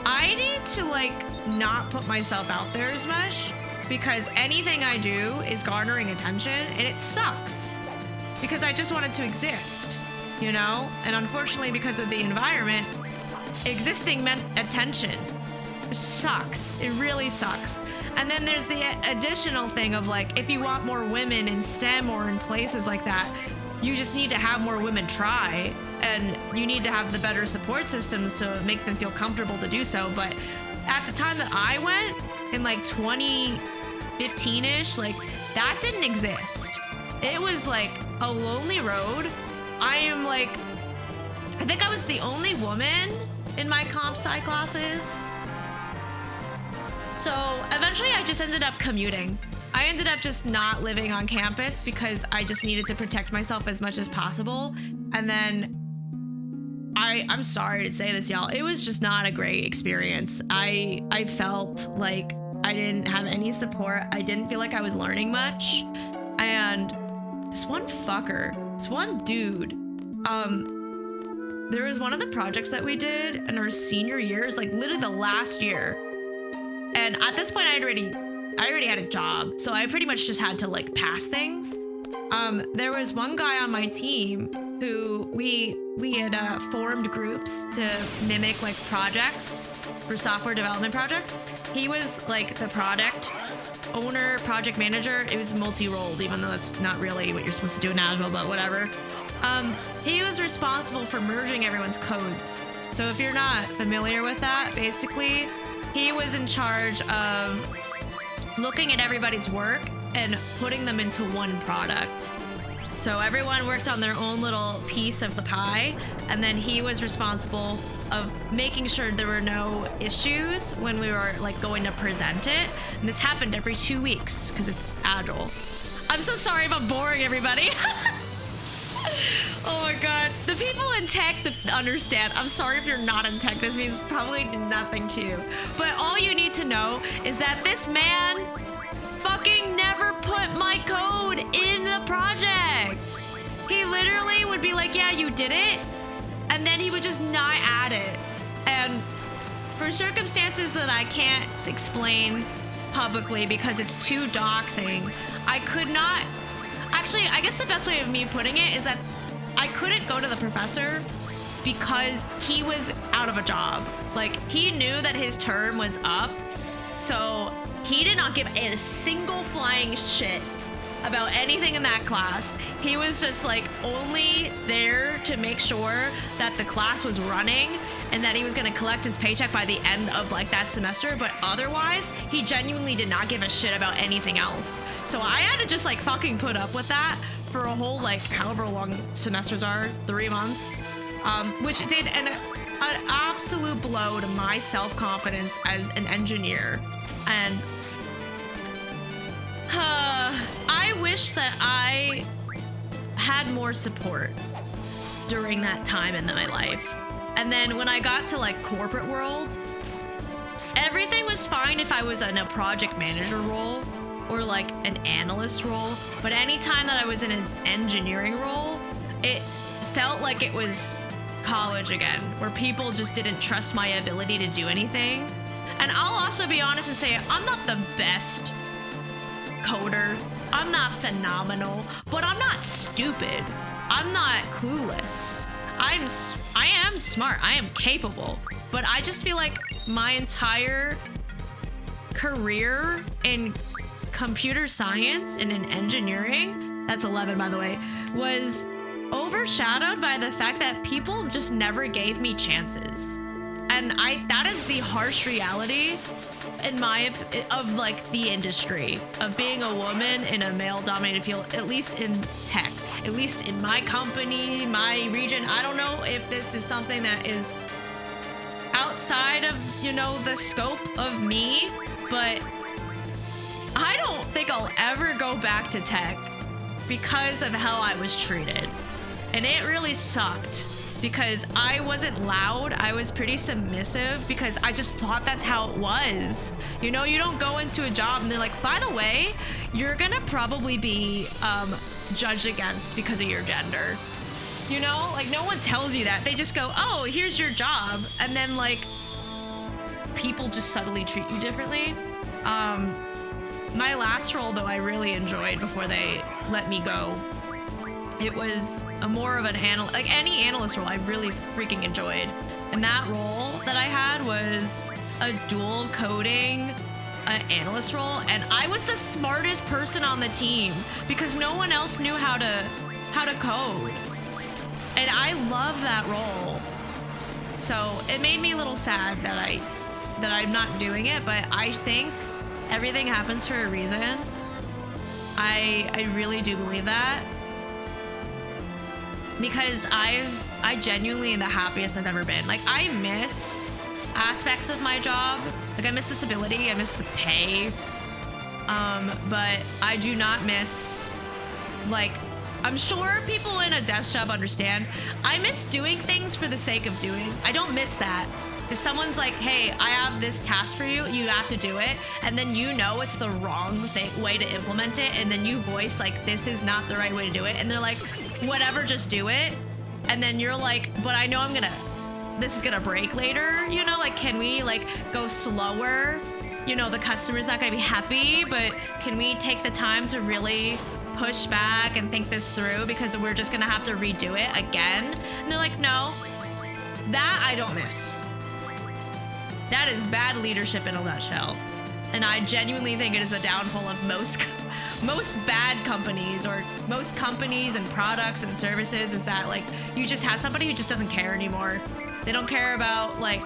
I need to like not put myself out there as much because anything I do is garnering attention, and it sucks because I just wanted to exist, you know? And unfortunately, because of the environment, existing meant attention, which sucks. It really sucks. And then there's the additional thing of like, if you want more women in STEM or in places like that, you just need to have more women try, and you need to have the better support systems to make them feel comfortable to do so. But at the time that I went, in like 2015-ish, like that didn't exist. It was like a lonely road. I think I was the only woman in my comp sci classes. So eventually I just ended up commuting. I ended up just not living on campus because I just needed to protect myself as much as possible. And then I'm sorry to say this, y'all, it was just not a great experience. I felt like I didn't have any support. I didn't feel like I was learning much. And this one dude, there was one of the projects that we did in our senior years, like literally the last year. And at this point, I already had a job, so I pretty much just had to like pass things. There was one guy on my team who we had formed groups to mimic like projects for software development projects. He was like the product owner, project manager. It was multi-rolled, even though that's not really what you're supposed to do in Agile, but whatever. He was responsible for merging everyone's codes. So if you're not familiar with that, basically, he was in charge of looking at everybody's work and putting them into one product. So everyone worked on their own little piece of the pie, and then he was responsible of making sure there were no issues when we were like going to present it. And this happened every 2 weeks because it's Agile. I'm so sorry if I'm boring everybody. Oh my god. The people in tech that understand. I'm sorry if you're not in tech. This means probably nothing to you. But all you need to know is that this man fucking never put my code in the project. He literally would be like, yeah, you did it. And then he would just not add it. And for circumstances that I can't explain publicly because it's too doxing, I could not. Actually, I guess the best way of me putting it is that I couldn't go to the professor because he was out of a job. Like, he knew that his term was up, so he did not give a single flying shit about anything in that class. He was just like only there to make sure that the class was running and that he was gonna collect his paycheck by the end of like that semester, but otherwise he genuinely did not give a shit about anything else. So I had to just like fucking put up with that for a whole like however long semesters are, 3 months, which did an absolute blow to my self-confidence as an engineer. And I wish that I had more support during that time in my life. And then when I got to like corporate world, everything was fine if I was in a project manager role or like an analyst role. But anytime that I was in an engineering role, it felt like it was college again, where people just didn't trust my ability to do anything. And I'll also be honest and say, I'm not the best coder. I'm not phenomenal, but I'm not stupid. I'm not clueless. I am smart. I am capable. But I just feel like my entire career in computer science and in engineering, that's 11 by the way, was overshadowed by the fact that people just never gave me chances. And that is the harsh reality of like the industry of being a woman in a male dominated field, at least in tech, at least in my company, my region. I don't know if this is something that is outside of, you know, the scope of me, but I don't think I'll ever go back to tech because of how I was treated. And it really sucked because I wasn't loud. I was pretty submissive because I just thought that's how it was. You know, you don't go into a job and they're like, by the way, you're gonna probably be judged against because of your gender. You know, like no one tells you that. They just go, oh, here's your job. And then like people just subtly treat you differently. My last role though, I really enjoyed before they let me go. It was more of an like any analyst role I really freaking enjoyed. And that role that I had was a dual coding analyst role. And I was the smartest person on the team because no one else knew how to how to code. And I love that role. So it made me a little sad that I'm not doing it, but I think everything happens for a reason. I really do believe that. Because I genuinely am the happiest I've ever been. Like, I miss aspects of my job. Like, I miss the stability, I miss the pay. But I do not miss, like, I'm sure people in a desk job understand. I miss doing things for the sake of doing. I don't miss that. If someone's like, hey, I have this task for you, you have to do it, and then you know it's the wrong way to implement it, and then you voice like, this is not the right way to do it, and they're like, whatever, just do it. And then you're like, but I know this is gonna break later, you know, like, can we like go slower? You know, the customer's not gonna be happy, but can we take the time to really push back and think this through, because we're just gonna have to redo it again? And they're like, no, that I don't miss. That is bad leadership in a nutshell. And I genuinely think it is the downfall of most bad companies, or most companies and products and services, is that like you just have somebody who just doesn't care anymore. They don't care about like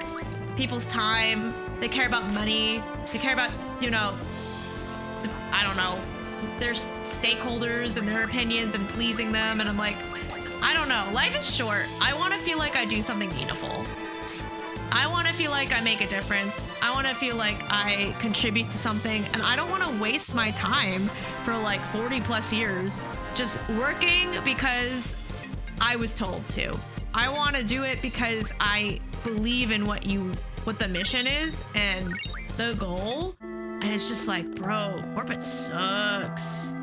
people's time. They care about money. They care about, you know, I don't know, their stakeholders and their opinions and pleasing them. And I'm like, I don't know. Life is short. I want to feel like I do something meaningful. I want to feel like I make a difference. I want to feel like I contribute to something, and I don't want to waste my time for like 40 plus years just working because I was told to. I want to do it because I believe in what the mission is and the goal. And it's just like, bro, corporate sucks.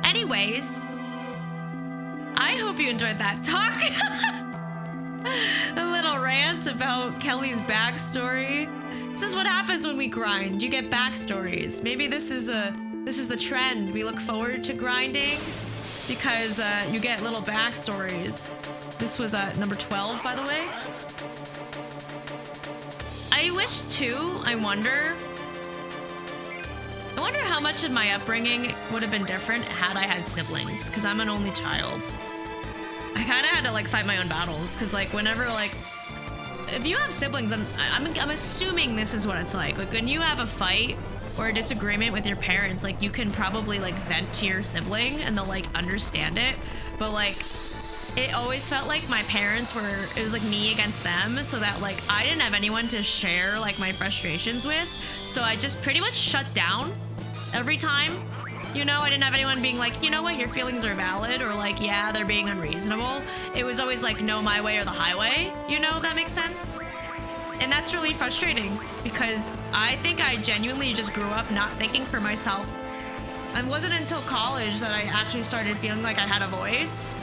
Anyways, I hope you enjoyed that talk. A little rant about Kelley's backstory. This is what happens when we grind. You get backstories. Maybe this is the trend. We look forward to grinding because you get little backstories. This was number 12, by the way. I wish too, I wonder how much of my upbringing would have been different had I had siblings, because I'm an only child. I kind of had to like fight my own battles, because like whenever like, if you have siblings, I'm assuming this is what it's like. Like when you have a fight or a disagreement with your parents, like you can probably like vent to your sibling and they'll like understand it. But like, it always felt like my parents it was like me against them, so that like I didn't have anyone to share like my frustrations with. So I just pretty much shut down every time. You know, I didn't have anyone being like, you know what, your feelings are valid, or like, yeah, they're being unreasonable. It was always like, no, my way or the highway. You know, that makes sense? And that's really frustrating, because I think I genuinely just grew up not thinking for myself. It wasn't until college that I actually started feeling like I had a voice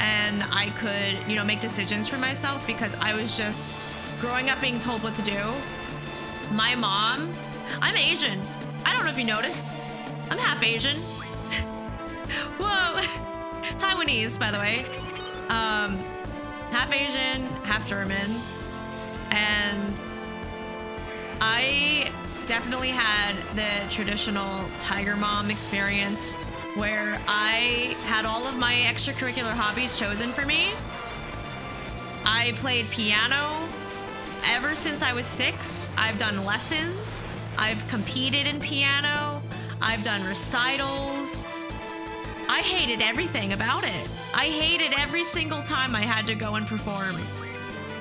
and I could, you know, make decisions for myself, because I was just growing up being told what to do. My mom, I'm Asian. I don't know if you noticed. I'm half Asian. Whoa. Taiwanese, by the way. Half Asian, half German. And I definitely had the traditional tiger mom experience, where I had all of my extracurricular hobbies chosen for me. I played piano ever since I was 6. I've done lessons. I've competed in piano. I've done recitals. I hated everything about it. I hated every single time I had to go and perform.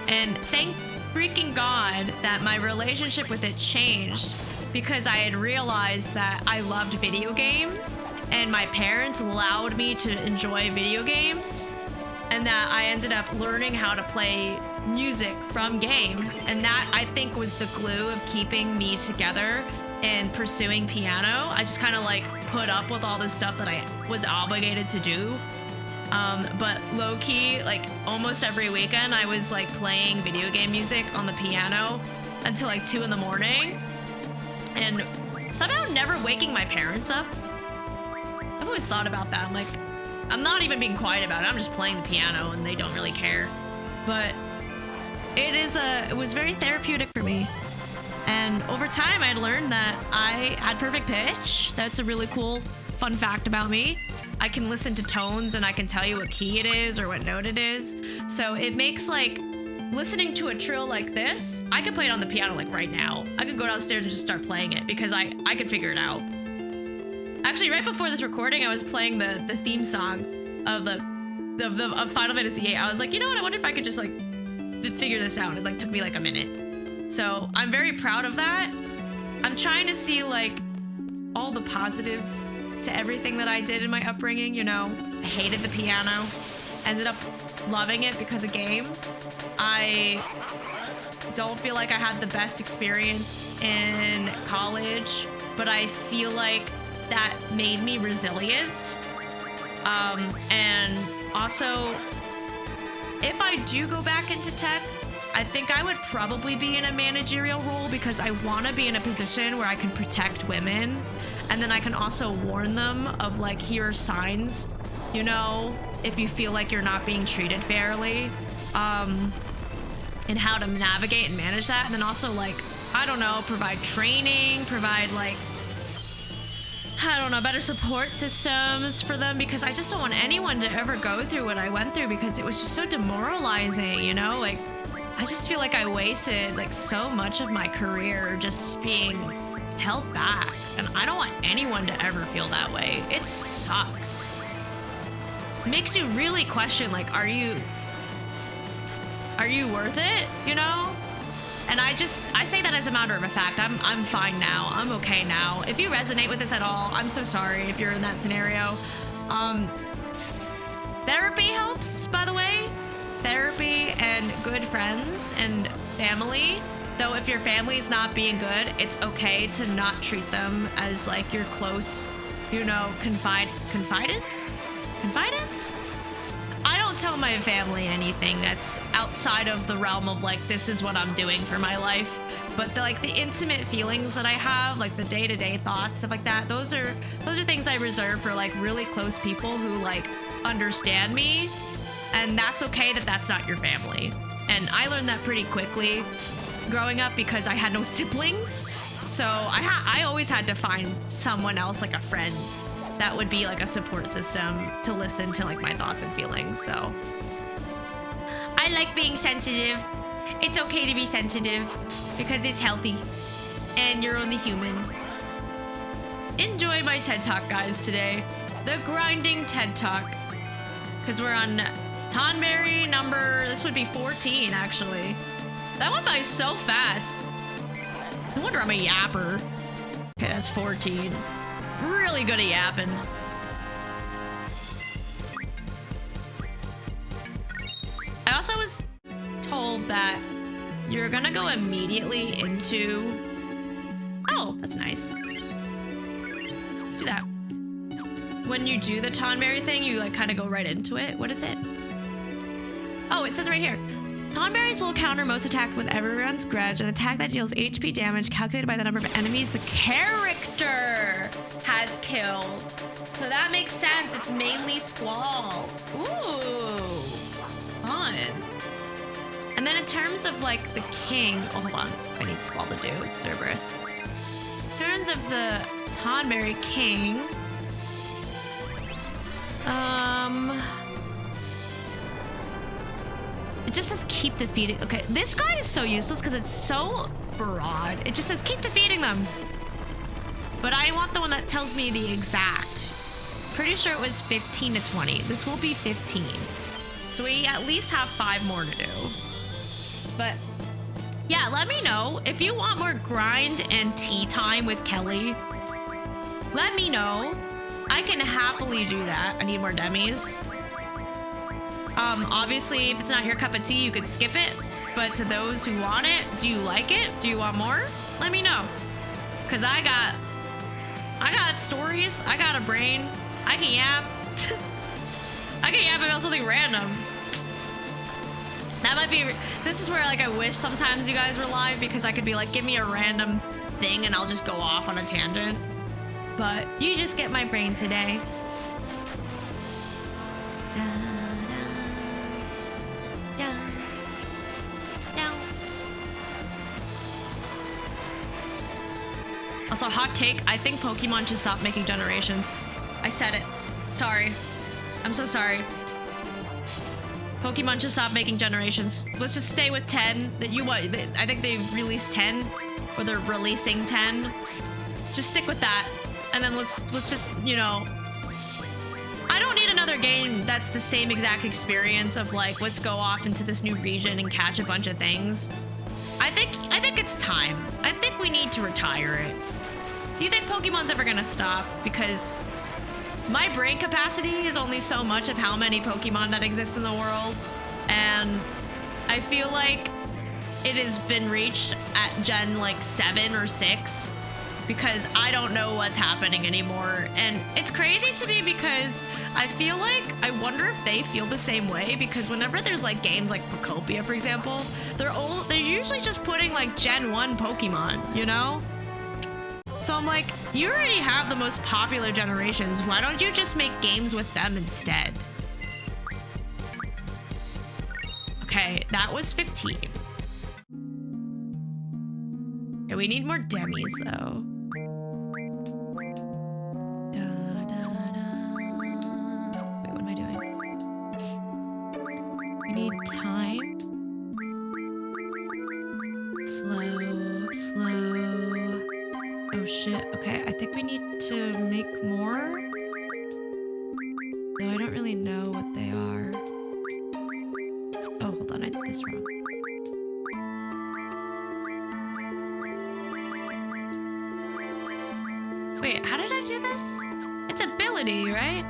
And thank freaking God that my relationship with it changed, because I had realized that I loved video games and my parents allowed me to enjoy video games, and that I ended up learning how to play music from games. And that, I think, was the glue of keeping me together and pursuing piano. I just kind of like put up with all the stuff that I was obligated to do. But low-key, like almost every weekend, I was like playing video game music on the piano until like 2 a.m. and somehow never waking my parents up. I've always thought about that. I'm like, I'm not even being quiet about it. I'm just playing the piano and they don't really care. But it was very therapeutic for me. And over time, I'd learned that I had perfect pitch. That's a really cool, fun fact about me. I can listen to tones and I can tell you what key it is or what note it is. So it makes like listening to a trill like this, I could play it on the piano like right now. I could go downstairs and just start playing it because I could figure it out. Actually, right before this recording, I was playing the theme song of of Final Fantasy VIII. I was like, you know what? I wonder if I could just like figure this out. It like took me like a minute. So I'm very proud of that. I'm trying to see like all the positives to everything that I did in my upbringing. You know, I hated the piano, ended up loving it because of games. I don't feel like I had the best experience in college, but I feel like that made me resilient. And also, if I do go back into tech, I think I would probably be in a managerial role because I want to be in a position where I can protect women, and then I can also warn them of like, here are signs, you know, if you feel like you're not being treated fairly, and how to navigate and manage that. And then also like, I don't know, provide training, provide like, I don't know, better support systems for them, because I just don't want anyone to ever go through what I went through because it was just so demoralizing, you know? Like, I just feel like I wasted like so much of my career just being held back, and I don't want anyone to ever feel that way. It sucks. It makes you really question, like, are you worth it, you know? And I say that as a matter of a fact. I'm fine now. I'm okay now. If you resonate with this at all, I'm so sorry if you're in that scenario. Therapy helps, by the way. Therapy and good friends and family. Though if your family is not being good, it's okay to not treat them as like your close, you know, confidants? I don't tell my family anything that's outside of the realm of like, this is what I'm doing for my life. But the intimate feelings that I have, like the day-to-day thoughts, stuff like that, those are things I reserve for like really close people who like understand me. And that's okay that that's not your family. And I learned that pretty quickly growing up because I had no siblings. So I always had to find someone else, like a friend, that would be like a support system to listen to like my thoughts and feelings. So I like being sensitive. It's okay to be sensitive because it's healthy and you're only human. Enjoy my TED Talk, guys, today. The grinding TED Talk. Because we're on tonberry number, this would be 14 actually. That went by so fast. No wonder I'm a yapper. Okay, that's 14. Really good at yapping. I also was told that you're gonna go immediately into... Oh, that's nice. Let's do that. When you do the tonberry thing, you like kind of go right into it. What is it? Oh, it says right here. Tonberries will counter most attacks with everyone's grudge, an attack that deals HP damage calculated by the number of enemies the character has killed. So that makes sense. It's mainly Squall. Ooh, fun. And then in terms of like the king, oh, hold on. I need Squall to do Cerberus. In terms of the Tonberry king, it just says keep defeating. Okay, this guy is so useless because it's so broad. It just says keep defeating them. But I want the one that tells me the exact. Pretty sure it was 15 to 20. This will be 15. So we at least have 5 more to do. But yeah, let me know if you want more grind and tea time with Kelley. Let me know. I can happily do that. I need more demis. Obviously, if it's not your cup of tea, you could skip it. But to those who want it, do you like it? Do you want more? Let me know. Cause I got stories. I got a brain. I can yap. I can yap about something random. That might be. This is where like I wish sometimes you guys were live because I could be like, give me a random thing and I'll just go off on a tangent. But you just get my brain today. Also, hot take, I think Pokemon should stop making generations. I said it. Sorry. I'm so sorry. Pokemon should stop making generations. Let's just stay with 10. I think they released 10, or they're releasing 10. Just stick with that, and then let's just, you know. I don't need another game that's the same exact experience of like, let's go off into this new region and catch a bunch of things. I think it's time. I think we need to retire it. Do you think Pokemon's ever gonna stop? Because my brain capacity is only so much of how many Pokemon that exist in the world. And I feel like it has been reached at Gen like 7 or 6 because I don't know what's happening anymore. And it's crazy to me because I feel like, I wonder if they feel the same way, because whenever there's like games like Pokopia, for example, they're usually just putting like Gen 1 Pokemon, you know? So I'm like, you already have the most popular generations. Why don't you just make games with them instead? Okay, that was 15. Okay, we need more demis though. Wait, what am I doing? We need time. Slow. Oh shit, okay, I think we need to make more. No, I don't really know what they are. Oh, hold on, I did this wrong. Wait, how did I do this? It's ability, right?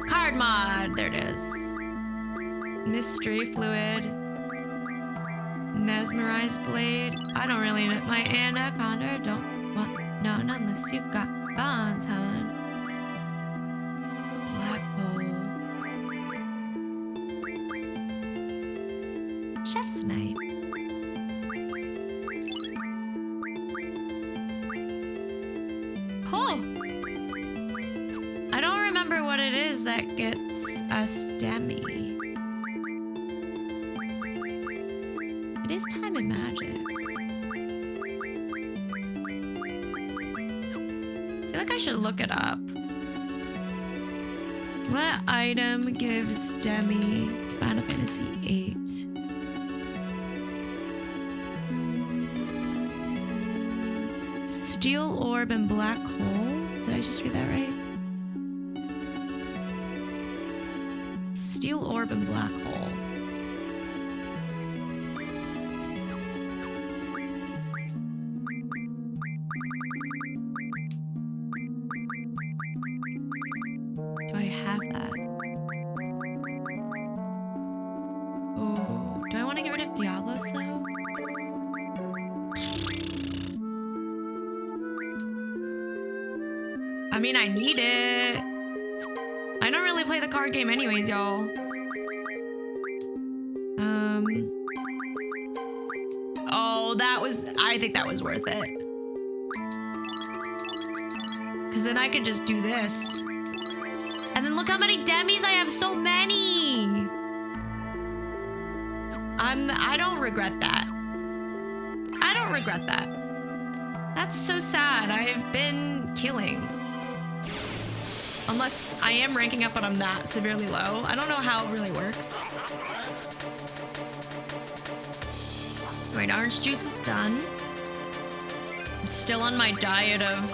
Card mod, there it is. Mystery fluid. Mesmerized blade. I don't really know. My anaconda don't want none unless you got bonds, hun. Black hole. Chef's knife. Oh! I don't remember what it is that gets us demi. It is time and magic. I feel like I should look it up. What item gives demi Final Fantasy VIII? Steel orb and black hole. Did I just read that right? Steel orb and black hole. Do I have that? Oh, do I want to get rid of Diablos though? I mean, I need it. I don't really play the card game anyways, y'all. Oh, I think that was worth it. Because then I could just do this. And then look how many demis I have, so many. I don't regret that. I don't regret that. That's so sad. I've been killing. Unless I am ranking up, but I'm that severely low. I don't know how it really works. Right, orange juice is done. I'm still on my diet of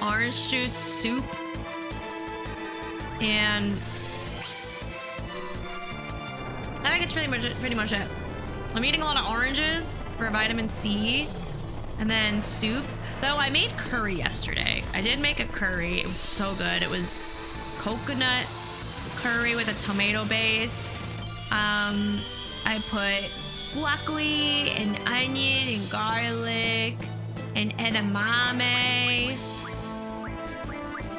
orange juice soup. And I think it's pretty much it. I'm eating a lot of oranges for vitamin C. And then soup. Though I made curry yesterday. I did make a curry. It was so good. It was coconut curry with a tomato base. I put broccoli and onion and garlic and edamame.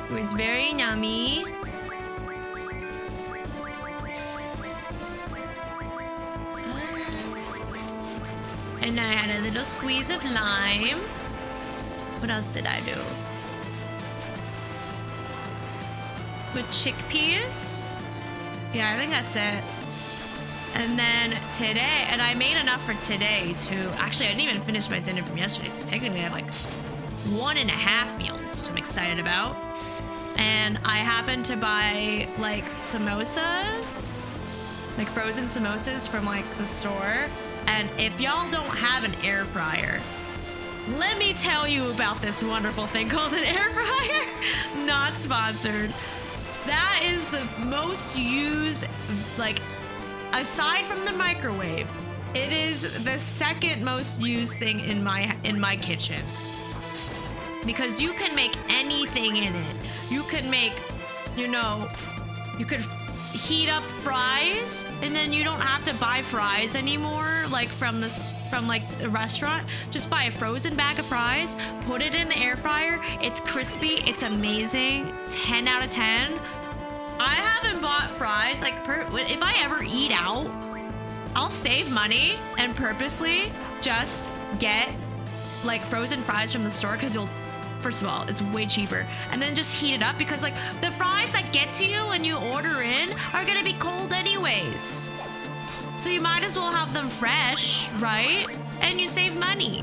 It was very yummy. And I had a little squeeze of lime. What else did I do? With chickpeas? Yeah, I think that's it. And then today, and I made enough for today too. Actually, I didn't even finish my dinner from yesterday, so technically I have like 1.5 meals, which I'm excited about. and I happened to buy like samosas, like frozen samosas from like the store. And if y'all don't have an air fryer, let me tell you about this wonderful thing called an air fryer. Not sponsored. That is the most used, like, aside from the microwave, it is the second most used thing in my kitchen. Because you can make anything in it. You can make, you know, you could heat up fries, and then you don't have to buy fries anymore, like from like the restaurant. Just buy a frozen bag of fries, put it in the air fryer. It's crispy. It's amazing. 10 out of 10. I haven't bought fries like if I ever eat out, I'll save money and purposely just get like frozen fries from the store, because first of all, it's way cheaper. And then just heat it up, because like the fries that get to you when you order in are gonna be cold anyways. So you might as well have them fresh, right? And you save money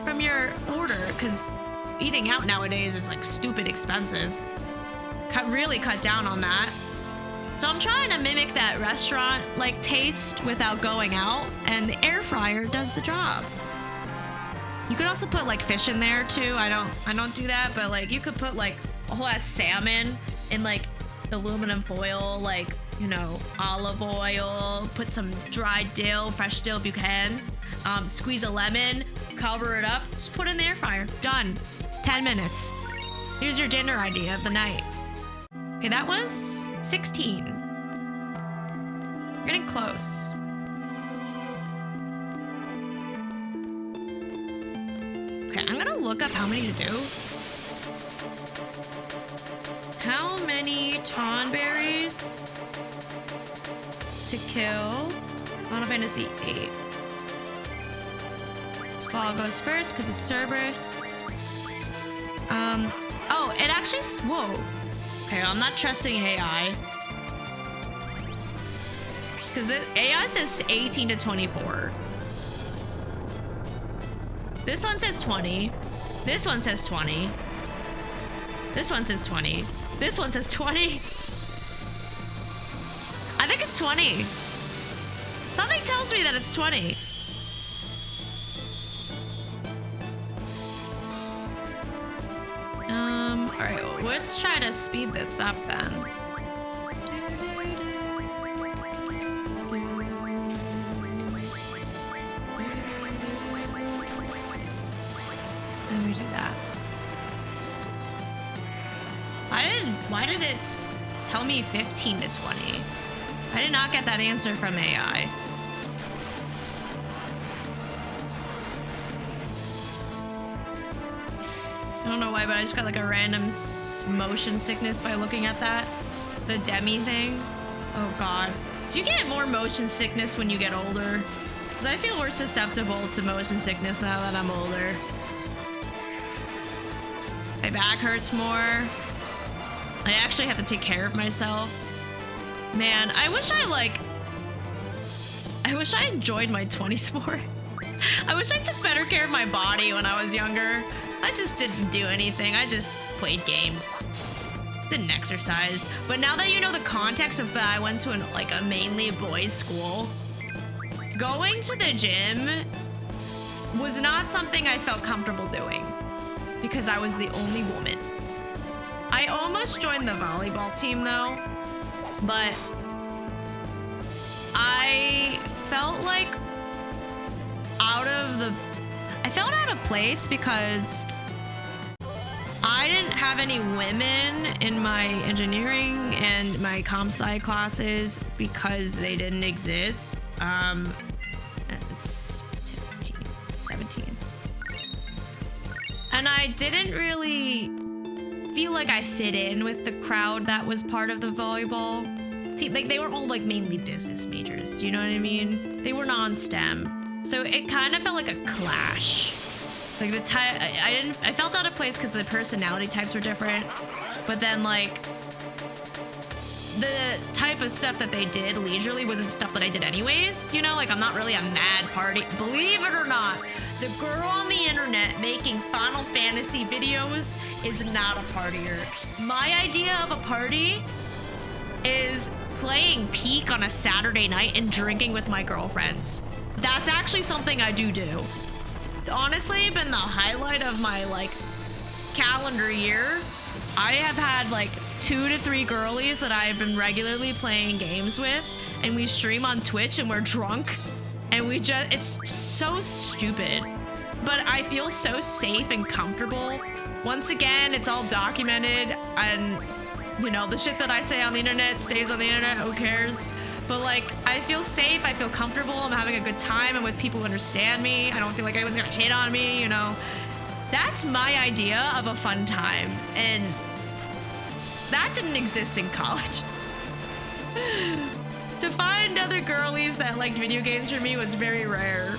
from your order, because eating out nowadays is like stupid expensive. Really cut down on that. So I'm trying to mimic that restaurant like taste without going out, and the air fryer does the job. You could also put like fish in there too. I don't do that, but like you could put like a whole ass salmon in like aluminum foil, like, you know, olive oil, put some dried dill, fresh dill if you can, squeeze a lemon, cover it up, just put it in the air fryer. Done. 10 minutes. Here's your dinner idea of the night. Okay, that was 16. We're getting close. Okay, I'm gonna look up how many to do. How many tonberries to kill Final Fantasy VIII? Squall goes first because of Cerberus. Oh, it actually, whoa. Okay, I'm not trusting AI. Because AI says 18 to 24. This one says 20. This one says 20. This one says 20. This one says 20. I think it's 20. Something tells me that it's 20. All right, let's try to speed this up then. Let me do that. Why did it tell me 15 to 20? I did not get that answer from AI. I don't know why, but I just got like a random motion sickness by looking at that. The Demi thing. Oh God. Do you get more motion sickness when you get older? Because I feel more susceptible to motion sickness now that I'm older. My back hurts more. I actually have to take care of myself. Man, I wish I enjoyed my 20s more. I wish I took better care of my body when I was younger. I just didn't do anything. I just played games. Didn't exercise. But now that you know the context of that, I went to a mainly boys' school. Going to the gym was not something I felt comfortable doing because I was the only woman. I almost joined the volleyball team though, but I felt like I felt out of place because I didn't have any women in my engineering and my comp sci classes because they didn't exist. 17. And I didn't really feel like I fit in with the crowd that was part of the volleyball team. Like they were all like mainly business majors. Do you know what I mean? They were non-STEM. So it kind of felt like a clash. Like I felt out of place because the personality types were different. But then like the type of stuff that they did leisurely wasn't stuff that I did anyways. You know, like I'm not really a mad party. Believe it or not, The girl on the internet making Final Fantasy videos is not a partier. My idea of a party is playing Peak on a Saturday night and drinking with my girlfriends. That's actually something I do. It's honestly been the highlight of my like calendar year. I have had like 2 to 3 girlies that I've been regularly playing games with, and we stream on Twitch and we're drunk. And it's so stupid, but I feel so safe and comfortable. Once again, it's all documented, and you know, the shit that I say on the internet stays on the internet, who cares? But like, I feel safe, I feel comfortable, I'm having a good time, I'm with people who understand me, I don't feel like anyone's gonna hit on me, you know? That's my idea of a fun time, and that didn't exist in college. To find other girlies that liked video games for me was very rare.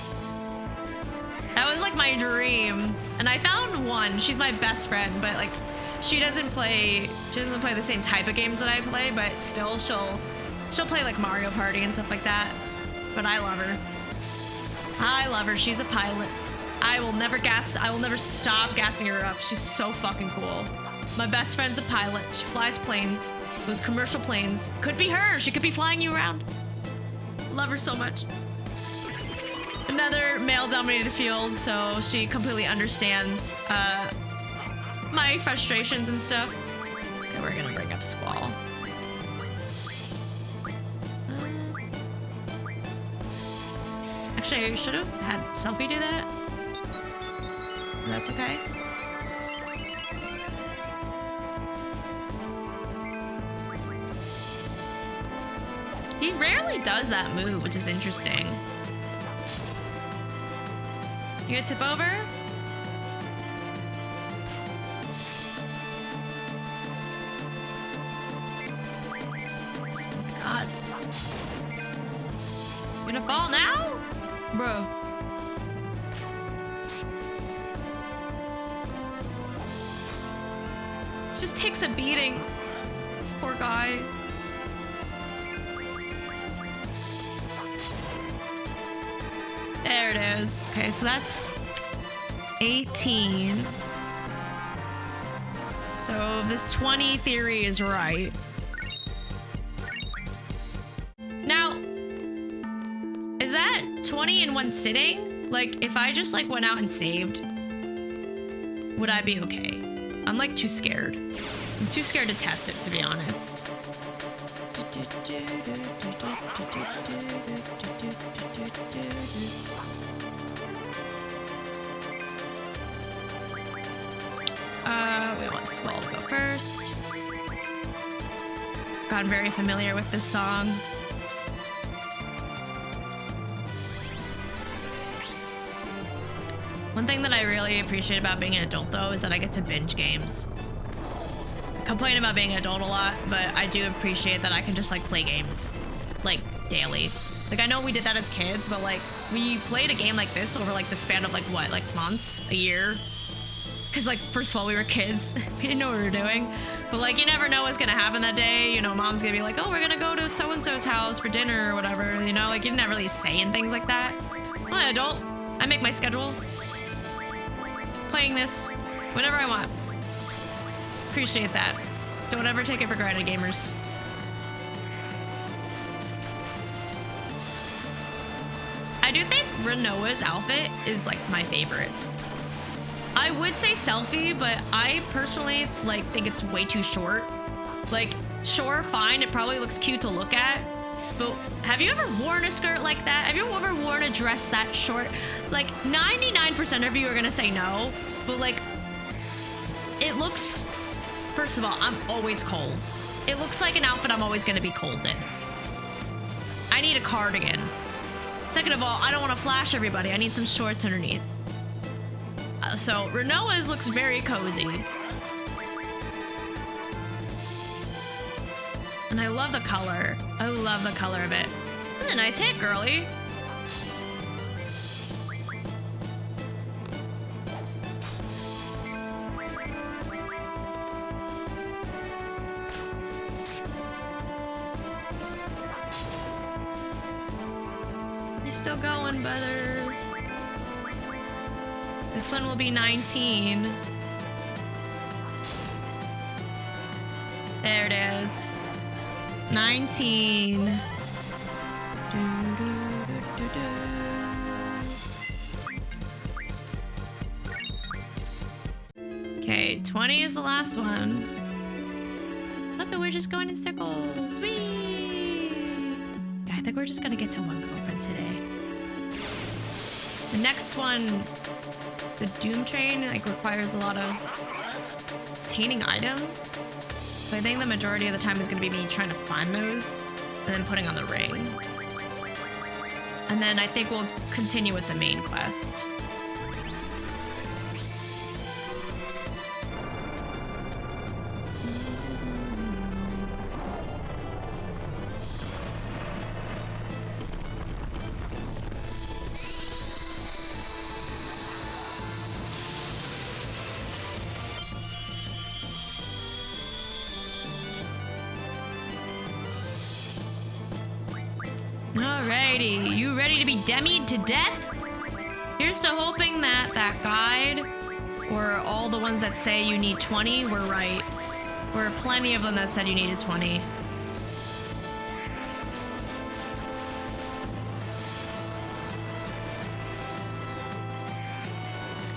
That was like my dream. And I found one. She's my best friend, but like she doesn't play the same type of games that I play, but still she'll play like Mario Party and stuff like that. But I love her. I love her. She's a pilot. I will never stop gassing her up. She's so fucking cool. My best friend's a pilot. She flies planes. Those commercial planes. Could be her. She could be flying you around. Love her so much. Another male-dominated field, so she completely understands my frustrations and stuff. Okay, we're gonna bring up Squall. Actually, I should have had Selfie do that. That's okay. He rarely does that move, which is interesting. You gonna tip over? Oh my god. You gonna fall now? Bro. Just takes a beating. This poor guy. There it is. Okay, so that's 18. So if this 20 theory is right. Now, is that 20 in one sitting? Like, if I just like went out and saved, would I be okay? I'm like too scared. I'm too scared to test it, to be honest. We want Squall to go first. Gotten very familiar with this song. One thing that I really appreciate about being an adult, though, is that I get to binge games. I complain about being an adult a lot, but I do appreciate that I can just, like, play games, like, daily. Like, I know we did that as kids, but, like, we played a game like this over, like, the span of, like, what, like, months? A year? Because, like, first of all, we were kids. We didn't know what we were doing. But, like, you never know what's going to happen that day. You know, mom's going to be like, oh, we're going to go to so-and-so's house for dinner or whatever. You know, like, you're not really saying things like that. I'm an adult. I make my schedule. Playing this whenever I want. Appreciate that. Don't ever take it for granted, gamers. I do think Renoa's outfit is, like, my favorite. I would say Selfie, but I personally, like, think it's way too short. Like, sure, fine, it probably looks cute to look at, but have you ever worn a skirt like that? Have you ever worn a dress that short? Like, 99% of you are gonna say no, but, like, it looks... First of all, I'm always cold. It looks like an outfit I'm always gonna be cold in. I need a cardigan. Second of all, I don't want to flash everybody. I need some shorts underneath. So Renoa's looks very cozy. And I love the color. I love the color of it. That's a nice hit, girly. You still going, brother? This one will be 19. There it is. 19. Okay, 20 is the last one. Look, we're just going in circles. Whee! Yeah, I think we're just gonna get to one girlfriend today. The next one, the Doom Train, like requires a lot of obtaining items. So I think the majority of the time is gonna be me trying to find those and then putting on the ring. And then I think we'll continue with the main quest. Alrighty, you ready to be demied to death? Here's to hoping that that guide, or all the ones that say you need 20, were right. There were plenty of them that said you needed 20.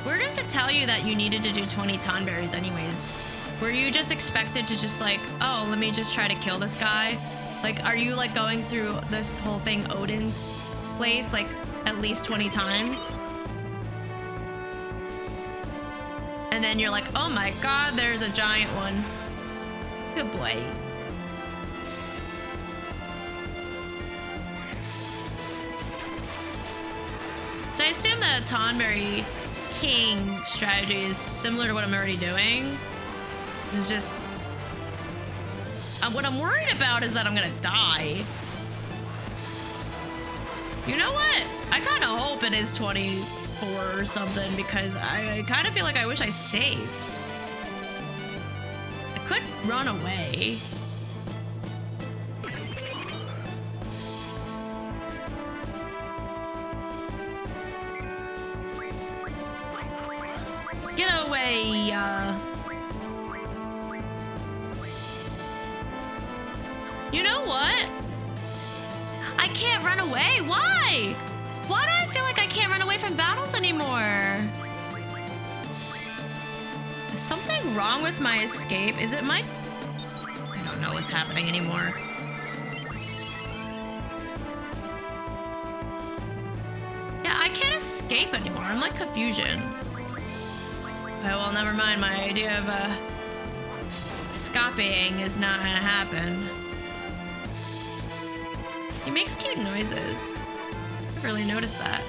Where does it tell you that you needed to do 20 tonberries anyways? Were you just expected to just like, oh, let me just try to kill this guy? Like, are you like going through this whole thing, Odin's place, like at least 20 times? And then you're like, oh my god, there's a giant one. Good boy. So I assume the Tonberry King strategy is similar to what I'm already doing. It's just... what I'm worried about is that I'm gonna die. You know what? I kind of hope it is 24 or something because I kind of feel like I wish I saved. I could run away. Get away, You know what? I can't run away. Why? Why do I feel like I can't run away from battles anymore? Is something wrong with my escape? Is it my... I don't know what's happening anymore. Yeah, I can't escape anymore. I'm like confusion. Oh, well, never mind. My idea of escaping is not gonna happen. He makes cute noises. I've really noticed that.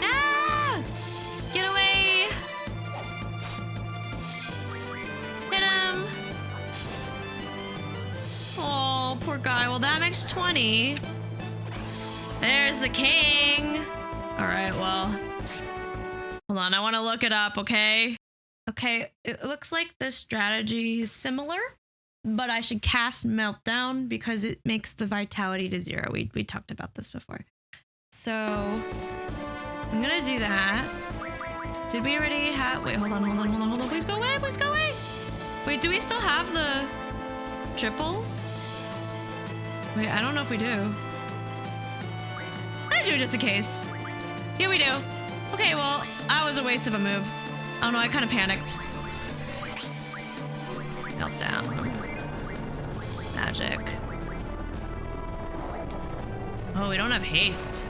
Ah! Get away! Hit him! Oh, poor guy. Well, that makes 20. There's the king. All right, well, hold on. I want to look it up, okay? Okay, it looks like the strategy is similar, but I should cast Meltdown because it makes the vitality to 0. We talked about this before. So I'm gonna do that. Did we already have... Wait, hold on. Please go away, please go away. Wait, do we still have the triples? Wait, I don't know if we do. I do just in case. Yeah, we do. Okay, well, that was a waste of a move. Oh no, I kind of panicked. Meltdown. Magic. Oh, we don't have haste.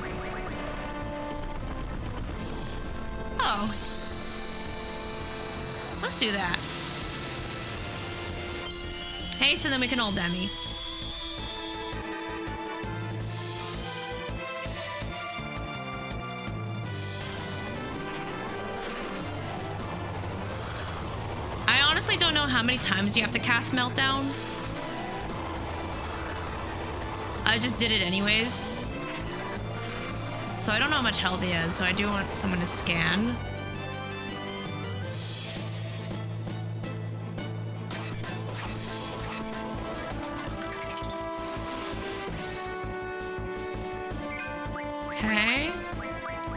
Oh. Let's do that. Haste, and then we can all demi. I honestly don't know how many times you have to cast Meltdown. I just did it anyways. So I don't know how much health he has, so I do want someone to scan.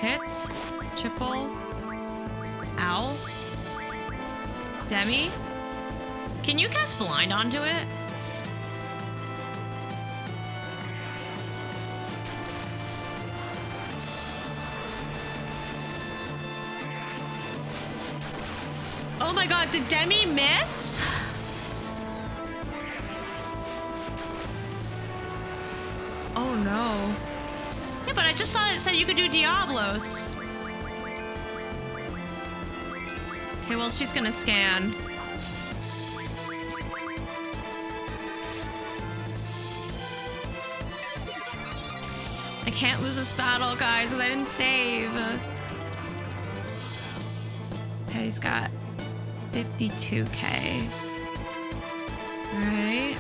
Hit. Triple. Ow. Demi. Can you cast blind onto it? Oh my god, did Demi miss? Oh no. Yeah, but I just saw it said you could do Diablos. Okay, well, she's gonna scan. I can't lose this battle, guys, because I didn't save. Okay, he's got 52k. All right.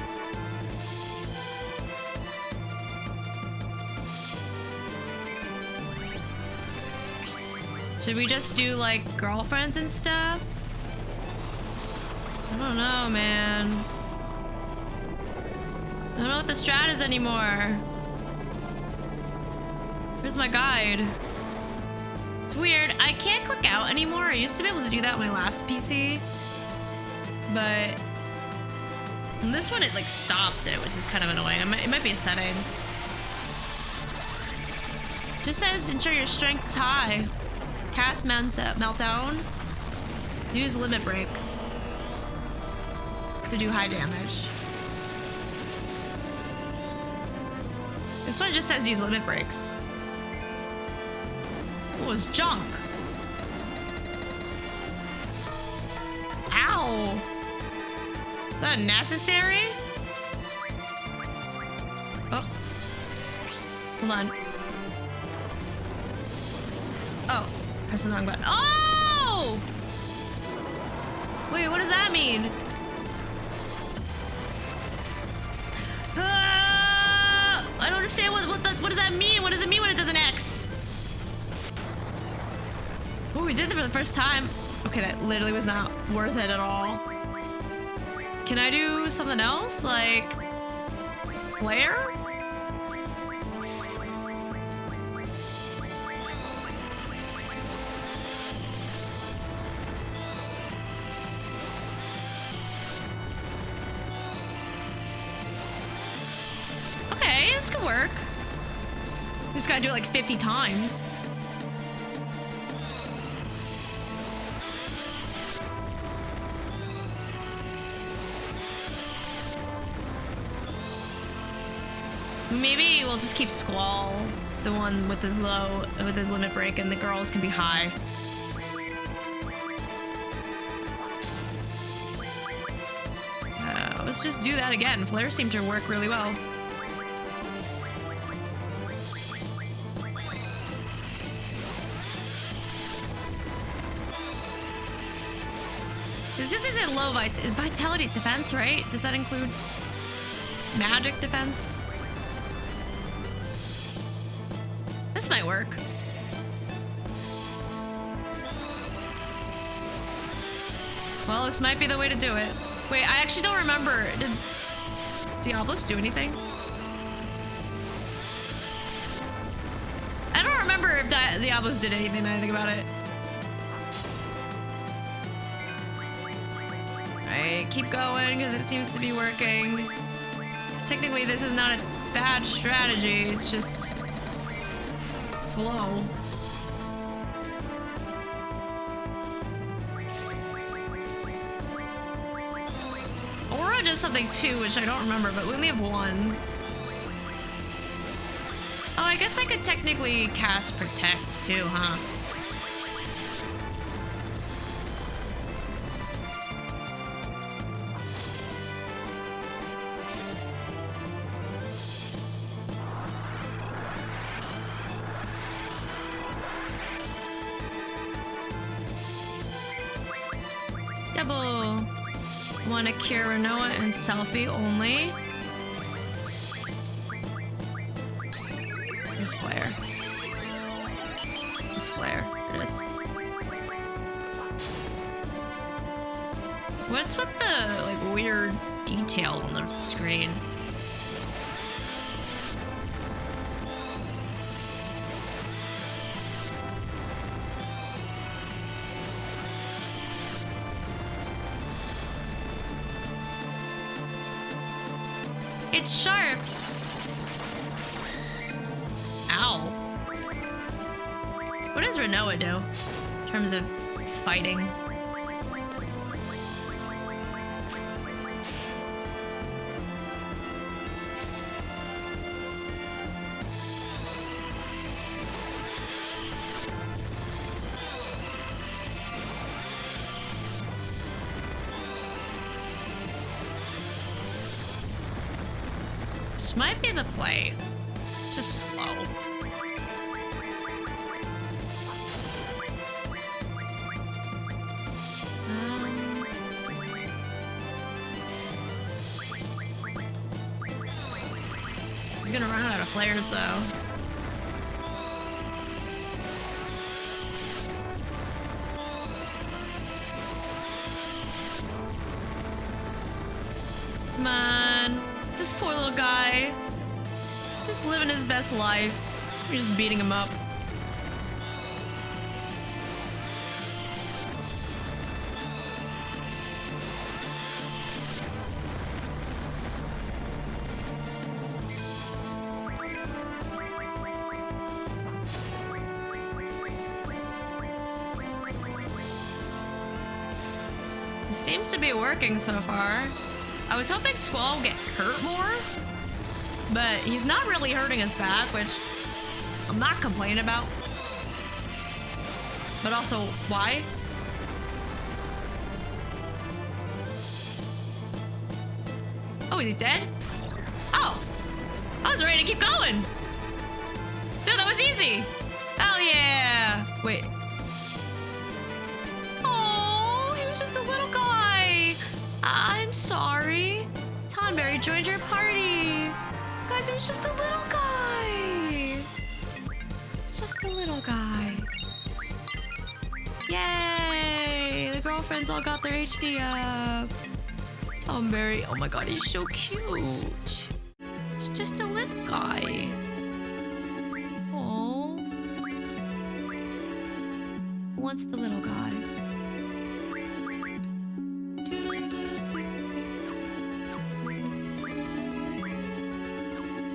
Should we just do like girlfriends and stuff? I don't know, man. I don't know what the strat is anymore. Where's my guide? It's weird. I can't click out anymore. I used to be able to do that on my last PC. But on this one, it like stops it, which is kind of annoying. It might be a setting. Just says ensure your strength's high. Cast meltdown. Use limit breaks to do high damage. This one just says use limit breaks. What was junk? Ow! Is that necessary? Oh. Hold on. Oh. Pressing the wrong button. Oh! Wait, what does that mean? I don't understand what does that mean? What does it mean when it does an X? Oh, we did it for the first time. Okay, that literally was not worth it at all. Can I do something else? Like flare? Okay, this could work. We just gotta do it like 50 times. Maybe we'll just keep Squall, the one with his limit break, and the girls can be high. Let's just do that again. Flare seemed to work really well. This isn't low vites. Is vitality defense, right? Does that include magic defense? This might work. Well, this might be the way to do it. Wait, I actually don't remember. Did Diablos do anything? I don't remember if Diablos did anything now I think about it. Alright, keep going because it seems to be working. Because technically this is not a bad strategy, it's just slow. Aura does something too, which I don't remember, but we only have one. Oh, I guess I could technically cast Protect too, huh? Double. Want to cure Renoa and Selfie only. There's Flare. There's Flare. There it is. What's with the like weird detail on the screen? It's sharp. Ow. What does Renoa do in terms of fighting? This might be the play. Just slow. He's gonna run out of flares though. Come on. This poor little guy. Just living his best life. We're just beating him up. It seems to be working so far. I was hoping Squall would get hurt more, but he's not really hurting his back, which I'm not complaining about. But also, why? Oh, is he dead? Oh, I was ready to keep going. Dude, that was easy. Hell yeah. Wait. Oh, he was just a little guy. I'm sorry. Tonberry joined your party. Guys, it was just a little guy. It's just a little guy. Yay! The girlfriends all got their HP up. Tonberry, oh my god, he's so cute. It's just a little guy. Oh. Who wants the little guy?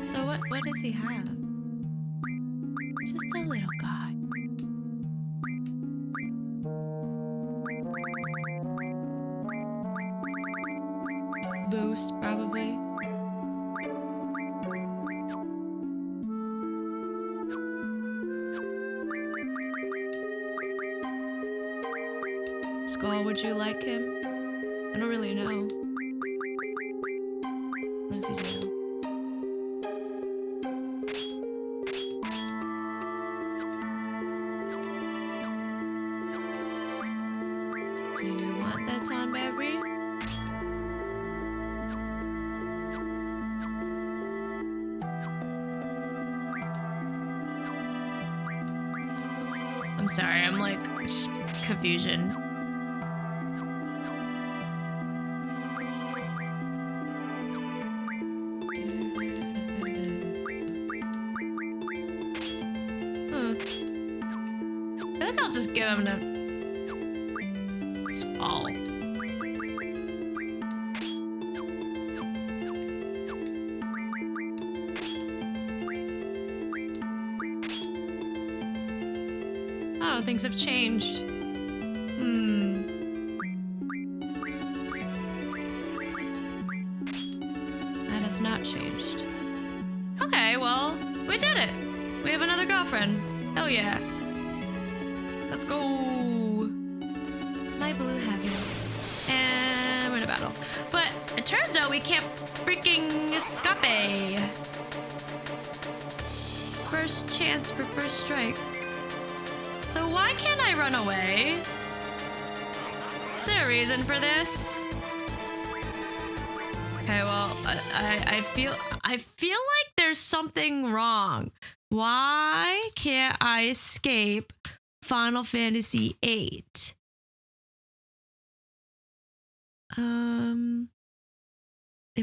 So what does he have? Just a little guy. Boost, probably. Skull, would you like him? I don't really know. What does he do? Do you want that Tonberry? I'm sorry, I'm like just confusion. Huh. I think I'll just give him to Squall. Oh, things have changed. That has not changed. Okay, well, we did it. We have another girlfriend. Hell yeah. Let's go. My blue heaven. And we're in a battle. But it turns out we can't freaking escape. First chance for first strike. So why can't I run away? Is there a reason for this? Okay, well, I feel like there's something wrong. Why can't I escape Final Fantasy VIII? Am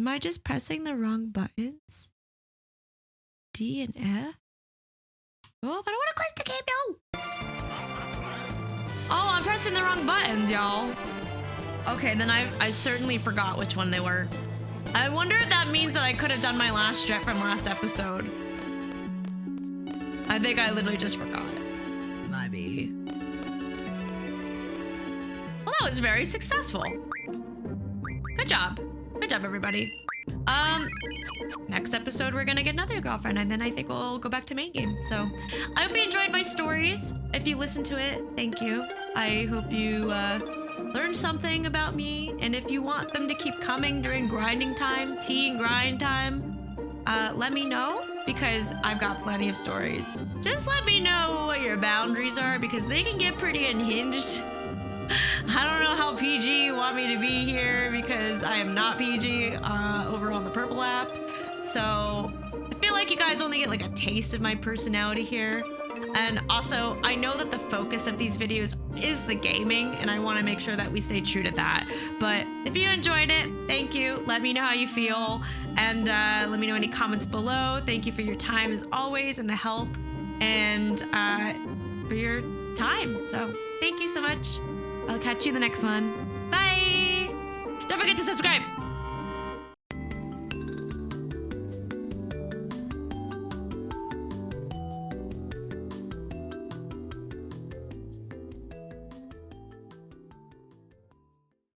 I just pressing the wrong buttons? D and F? Oh, but I want to quit the game, no! Oh, I'm pressing the wrong buttons, y'all. Okay, then I certainly forgot which one they were. I wonder if that means that I could have done my last stretch from last episode. I think I literally just forgot. Maybe. Well, that was very successful. Good job. Good job, everybody. Next episode, we're gonna get another girlfriend, and then I think we'll go back to main game. So, I hope you enjoyed my stories. If you listened to it, thank you. I hope you learned something about me, and if you want them to keep coming during grinding time, tea and grind time, let me know, because I've got plenty of stories. Just let me know what your boundaries are, because they can get pretty unhinged. I don't know how PG you want me to be here, because I am not PG over on the Purple app. So I feel like you guys only get like a taste of my personality here. And also, I know that the focus of these videos is the gaming, and I want to make sure that we stay true to that. But if you enjoyed it, thank you. Let me know how you feel, and let me know any comments below. Thank you for your time as always, and the help, and for your time. So thank you so much. I'll catch you in the next one. Bye! Don't forget to subscribe!